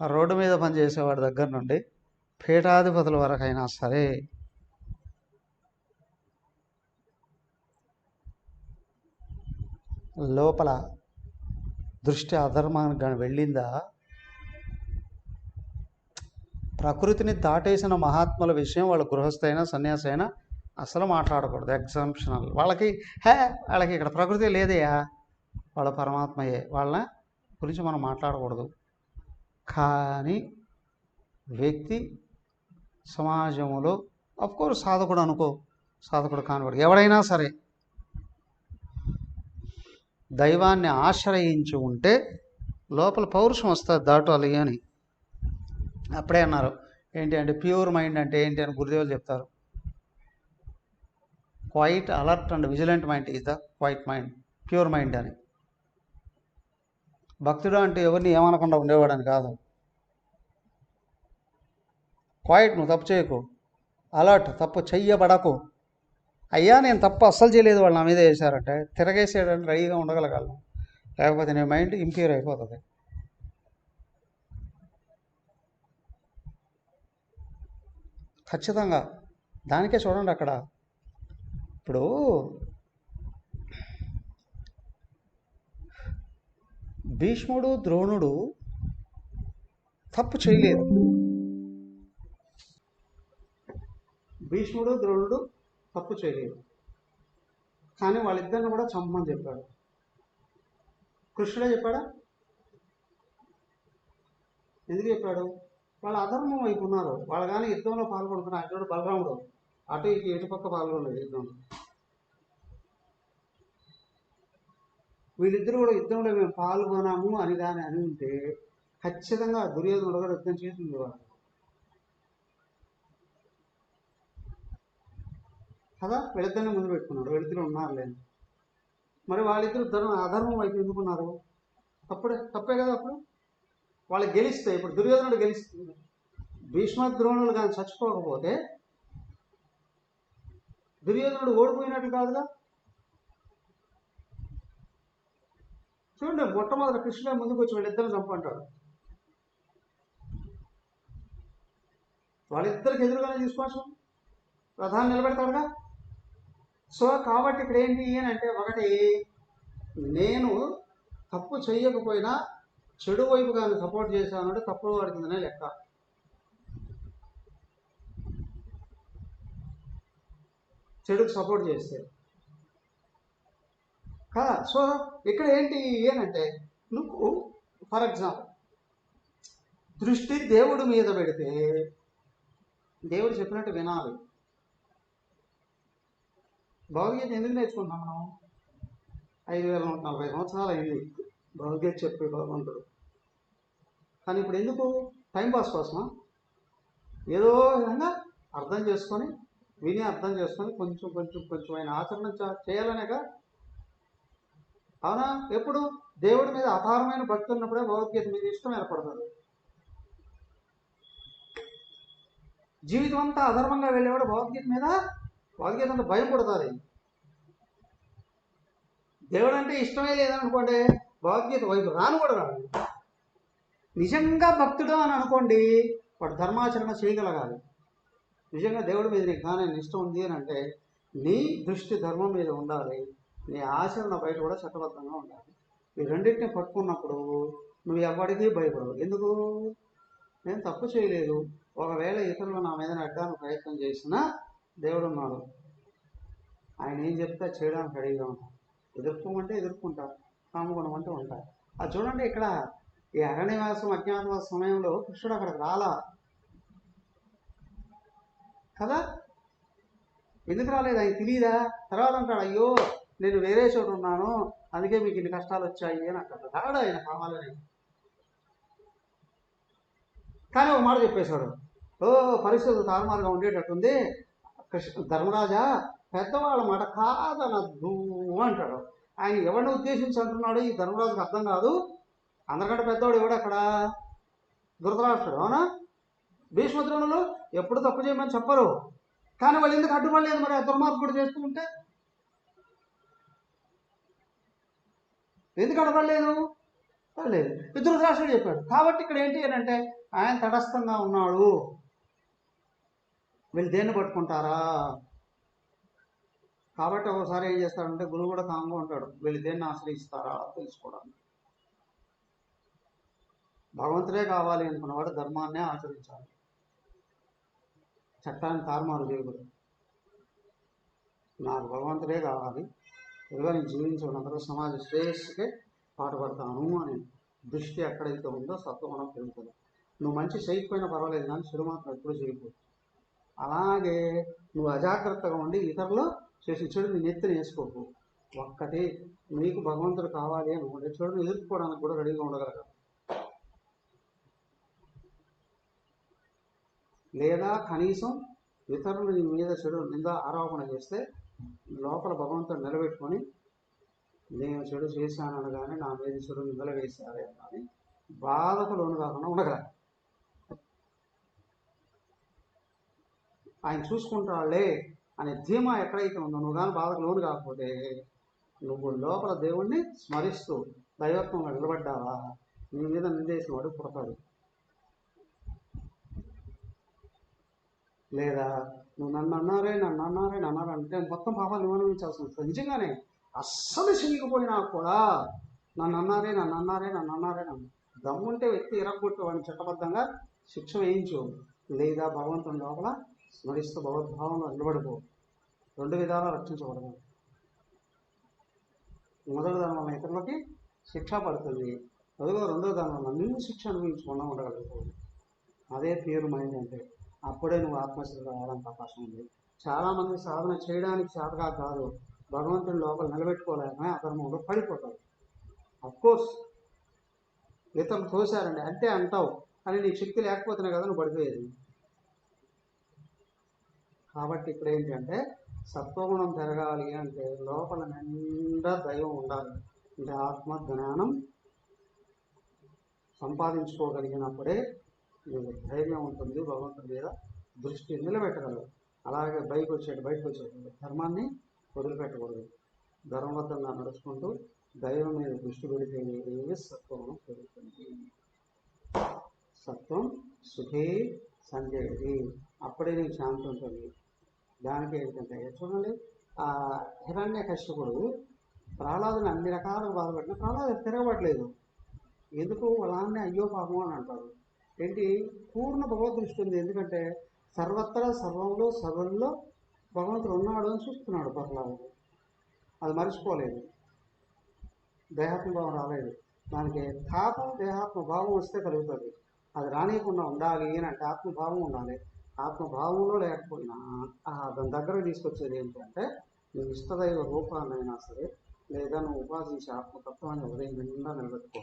రోడ్డు మీద పనిచేసేవాడి దగ్గర నుండి పీఠాధిపతుల వరకైనా సరే లోపల దృష్టి అధర్మానికి వెళ్ళిందా? ప్రకృతిని దాటేసిన మహాత్ముల విషయం వాళ్ళ గృహస్థైనా సన్యాసి అయినా అసలు మాట్లాడకూడదు. ఎగ్జాంప్షనల్. వాళ్ళకి ఇక్కడ ప్రకృతి లేదయా, వాళ్ళ పరమాత్మయే, వాళ్ళ గురించి మనం మాట్లాడకూడదు. కానీ వ్యక్తి సమాజంలో అఫ్కోర్స్ సాధకుడు కానివాడు ఎవడైనా సరే దైవాన్ని ఆశ్రయించి ఉంటే లోపల పౌరుషం వస్తుంది దాటాలి అని. అప్పుడే అన్నారు ఏంటి అంటే ప్యూర్ మైండ్ అంటే ఏంటి అని గురుదేవులు చెప్తారు. Quiet alert and vigilant mind is the quiet mind, pure mind అని. భక్తుడు అంటే ఎవరిని ఏమనకుండా ఉండేవాడని కాదు. క్వైట్, నువ్వు తప్పు చేయకు. అలర్ట్, తప్పు చెయ్యబడకు. అయ్యా నేను తప్పు అస్సలు చేయలేదు, వాళ్ళు నా మీద వేశారంటే తిరగేసేయడానికి రెడీగా ఉండగలగాలను. లేకపోతే నీ మైండ్ ఇంప్యూర్ అయిపోతుంది. ఖచ్చితంగా. దానికే చూడండి అక్కడ ఇప్పుడు భీష్ముడు ద్రోణుడు తప్పు చేయలేదు. భీష్ముడు ద్రోణుడు తప్పు చేయలేదు, కానీ వాళ్ళిద్దరిని కూడా చంపమని చెప్పాడు. కృష్ణుడే చెప్పాడా? ఎందుకు చెప్పాడు? వాళ్ళ అధర్మం వైపు ఉన్నారు. వాళ్ళు కానీ యుద్ధంలో పాల్గొంటున్నారు. అటు బలరాముడు అటు ఇటుపక్క పాల్గొనలేదు యుద్ధంలో. వీళ్ళిద్దరూ కూడా యుద్ధంలో మేము పాల్గొనాము అని కానీ అని ఉంటే ఖచ్చితంగా దుర్యోధనుడు కూడా యుద్ధం చేసింది వాళ్ళు కదా. వీళ్ళిద్దరిని ముందు పెట్టుకున్నాడు, వీళ్ళిద్దరు ఉన్నారు లేదు. మరి వాళ్ళిద్దరు అధర్మం వైపు ఎందుకున్నారు? తప్పే కదా. అప్పుడు వాళ్ళు గెలిస్తే, ఇప్పుడు దుర్యోధనుడు గెలిస్తుంది, భీష్మ ద్రోణులు కానీ చచ్చిపోకపోతే దుర్యోధనుడు ఓడిపోయినట్టు కాదుగా. చూడండి, మొట్టమొదటి కృష్ణుడే ముందుకు వచ్చి వీళ్ళిద్దరిని చంపంటాడు. వాళ్ళిద్దరికి ఎదురుగానే తీసుకోవచ్చు, ప్రధాని నిలబెడతాడుగా. సో కాబట్టి ఇక్కడ ఏంటి అని అంటే, ఒకటి నేను తప్పు చేయకపోయినా చెడు వైపు కానీ సపోర్ట్ చేశానంటే తప్పుడు వాడి కిందనే లెక్క. చెడుకు సపోర్ట్ చేస్తే కదా. సో ఇక్కడ ఏంటి ఏనంటే, నువ్వు ఫర్ ఎగ్జాంపుల్ దృష్టి దేవుడి మీద పెడితే దేవుడు చెప్పినట్టు వినాలి. భగవద్గీత ఎందుకు నేర్చుకుంటాం మనం? 5140 సంవత్సరాలు అయింది భగవద్గీత చెప్పే భగవంతుడు. కానీ ఇప్పుడు ఎందుకు? టైంపాస్ కోసమా? ఏదో విధంగా అర్థం చేసుకొని విని అర్థం చేసుకొని కొంచెం ఆయన ఆచరణ చేయాలనేగా. అవునా? ఎప్పుడు దేవుడి మీద అపారమైన భక్తి ఉన్నప్పుడే భగవద్గీత మీద ఇష్టం ఏర్పడుతుంది. జీవితం అంతా అధర్మంగా వెళ్ళేవాడు భగవద్గీత అంతా భయం పడుతుంది. దేవుడు అంటే ఇష్టమే లేదనుకోండి, భగవద్గీత వైపు రాను కూడా రాదు. నిజంగా భక్తుడు అని అనుకోండి, వాడు ధర్మాచరణ చేయగలగాలి. నిజంగా దేవుడి మీద నీకు కానీ ఇష్టం ఉంది అని అంటే నీ దృష్టి ధర్మం మీద ఉండాలి, నీ ఆచరణ బయట కూడా చట్టబద్ధంగా ఉండాలి. ఈ రెండింటిని పట్టుకున్నప్పుడు నువ్వు ఎవరికీ భయపడవు. ఎందుకు? నేను తప్పు చేయలేదు. ఒకవేళ ఇతరులు నా మీద నెట్టడానికి ప్రయత్నం చేసినా దేవుడు ఉన్నాడు, ఆయన ఏం చెప్తే చేయడానికి రెడీగా ఉంటాను. ఎదుర్కోమంటే ఎదుర్కొంటా, కాముకొనమంటే ఉంటా. అది చూడండి, ఇక్కడ ఈ అరణ్యవాసం అజ్ఞాతవాస సమయంలో కృష్ణుడు అక్కడికి రాలా కదా. ఎందుకు రాలేదు? ఆయన తెలియదా? తర్వాత అంటాడు, అయ్యో నేను వేరే చోట ఉన్నాను, అందుకే మీకు ఇన్ని కష్టాలు వచ్చాయి అని అంటాడు. రాడు ఆయన కావాలని. కానీ ఒక మాట చెప్పేశాడు, ఓ పరిస్థితులు తారుమారుగా ఉండేటట్టుంది, ధర్మరాజా పెద్దవాళ్ళ మాట కాదనద్దు అంటాడు. ఆయన ఎవరిని ఉద్దేశించి అంటున్నాడు ఈ ధర్మరాజుకి అర్థం కాదు. అందరికంటే పెద్దవాడు ఎవడు అక్కడ? ధృతరాష్ట్రుడు. అవునా? భీష్మద్రోణులు ఎప్పుడు తప్పు చేయమని చెప్పరు, కానీ వాళ్ళు ఎందుకు అడ్డుపడలేదు మరి? ఆ దుర్మార్గుడు చేస్తూ ఉంటే ఎందుకు అడ్డుపడలేదు? లేదు, ధృతరాష్ట్రుడు చెప్పాడు. కాబట్టి ఇక్కడ ఏంటి అని అంటే ఆయన తటస్థంగా ఉన్నాడు. వీళ్ళు దేన్ని పట్టుకుంటారా? కాబట్టి ఒకసారి ఏం చేస్తాడంటే గురువు కూడా కాంగా ఉంటాడు, వీళ్ళు దేన్ని ఆశ్రయిస్తారా తెలుసుకోవడానికి. భగవంతుడే కావాలి అనుకున్నవాడు ధర్మాన్నే ఆచరించాలి, చట్టాన్ని తారుమారు చేయకూడదు. నాకు భగవంతుడే కావాలి, ఇదిగో నేను జీవించినందుకు సమాజ శ్రేయస్సుకే పాటుపడతాను అని దృష్టి ఎక్కడైతే ఉందో సత్వగుణం పెరుగుతుంది. నువ్వు మంచి చేయకపోయినా పర్వాలేదు, కానీ చెడు మాత్రం ఎప్పుడు చేయకూడదు. అలాగే నువ్వు అజాగ్రత్తగా ఉండి ఇతరులు చేసి చెడుని నెత్తిని వేసుకోకు. ఒక్కటి నీకు భగవంతుడు కావాలి అని ఉండే చెడుని ఎదుర్కోవడానికి కూడా రెడీగా ఉండగలగాలి. లేదా కనీసం ఇతరులు నీ మీద చెడు నింద ఆరోపణ చేస్తే లోపల భగవంతుడు నిలబెట్టుకొని నేను చెడు చేశాననగానే నా మీద చెడు నిందలు వేశారే అని బాధకు లోను కాకుండా ఉండగలగాలి. ఆయన చూసుకుంటాడులే అనే ధీమా ఎక్కడైతే ఉందో, నువ్వు కానీ బాధకు లోను కాకపోతే నువ్వు లోపల దేవుణ్ణి స్మరిస్తూ దైవత్వంగా నిలబడ్డావా, నీ మీద నిందేసిన వాడు పుడతాడు. లేదా నువ్వు నన్ను అన్నారే అంటే మొత్తం పాపాలు నువ్వు అనుభవించాల్సి వస్తుంది. నిజంగానే అస్సలు చెయ్యకపోయినా కూడా నన్ను అన్నారే దమ్ముంటే వ్యక్తి ఇరగొట్టు వాడిని చట్టబద్ధంగా శిక్ష వేయించు. లేదా భగవంతుని లోపల స్మరిస్తూ భగవద్భావంలో నిలబడిపో. రెండు విధాలా రక్షించబడదు. మొదటి దాని వల్ల ఇతరులకి శిక్ష పడుతుంది, అదిగో రెండో దాని వల్ల నువ్వు శిక్ష అనుభవించకుండా ఉండగలుగుతావు. అదే పేరు మైండ్ అంటే. అప్పుడే నువ్వు ఆత్మశ్రద్ధ రావడానికి అవకాశం ఉంది. చాలామంది సాధన చేయడానికి చేతగా కాదు, భగవంతుని లోపల నిలబెట్టుకోలేకనే అధర్మంలో పడిపోతావు. అఫ్కోర్స్ ఇతరులు తోశారండి అంటే అంటావు, కానీ నీ శక్తి లేకపోతేనే కదా నువ్వు పడిపోయేది. కాబట్టి ఇక్కడ ఏంటంటే సత్వగుణం పెరగాలి అంటే లోపల నిండా దైవం ఉండాలి. అంటే ఆత్మ జ్ఞానం సంపాదించుకోగలిగినప్పుడే నీకు ధైర్యం ఉంటుంది, భగవంతుడి మీద దృష్టి నిలబెట్టగలరు. అలాగే బయటకు వచ్చేటప్పుడు ధర్మాన్ని వదిలిపెట్టకూడదు. ధర్మబద్ధంగా నడుచుకుంటూ దైవం మీద దృష్టి పెడితే సత్వగుణం పెరుగుతుంది. సత్వం సుఖే సంజయతి, అప్పుడే నీకు శాంతి ఉంటుంది. దానికి ఏంటంటే చూడండి, ఆ హిరణ్యకశ్యపుడు ప్రహ్లాదుని అన్ని రకాలుగా బాధపడిన ప్రహ్లాదు తిరగబడలేదు. ఎందుకు? వాళ్ళని అయ్యో పాపం అని అంటారు. ఏంటి? పూర్ణ భగవద్ దృష్టి ఉంది. ఎందుకంటే సర్వత్రా సర్వంలో సర్వంలో భగవంతుడు ఉన్నాడు అని చూస్తున్నాడు ప్రహ్లాదుడు. అది మర్చిపోలేదు. దేహాత్మ భావం రాలేదు. దానికి తాపం దేహాత్మ భావం వస్తే కలుగుతుంది. అది రానియకుండా ఉండాలి అని అంటే ఆత్మభావం ఉండాలి. ఆత్మభావంలో లేకపోయినా దాని దగ్గర తీసుకొచ్చేది ఏంటంటే నీ ఇష్టదైవ రూపాన్నైనా సరే, లేదా నువ్వు ఉపాసించే ఆత్మతత్వాన్ని ఉదయం నిండా నిలబెట్టుకో.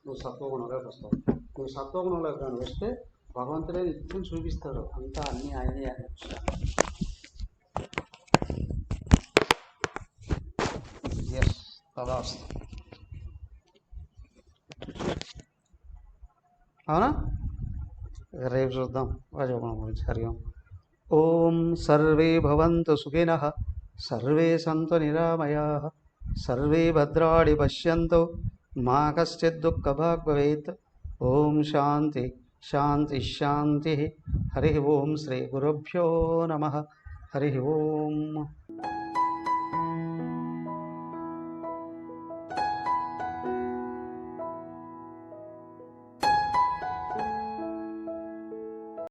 నువ్వు సత్వగుణంలోకి వస్తావు. నువ్వు సత్వగుణంలోకి కానీ వస్తే భగవంతుడే నిత్యం చూపిస్తాడు. అంతా అన్నీ ఆయనే అనే విషయాలు. ఎస్ తదాస్తు. అవునా? రేపు చూద్దాం రజోగుణం గురించి. హరి ఓం. ఓం సర్వే భవంతు సుఖినః, సర్వే సంతు నిరామయాః, సర్వే భద్రాణి పశ్యంతు, మా కశ్చిత్ దుఃఖభాగ్ భవేత్. ఓం శాంతి శాంతి శాంతి. హరి ఓం శ్రీ గురుభ్యో నమ హరి ఓం.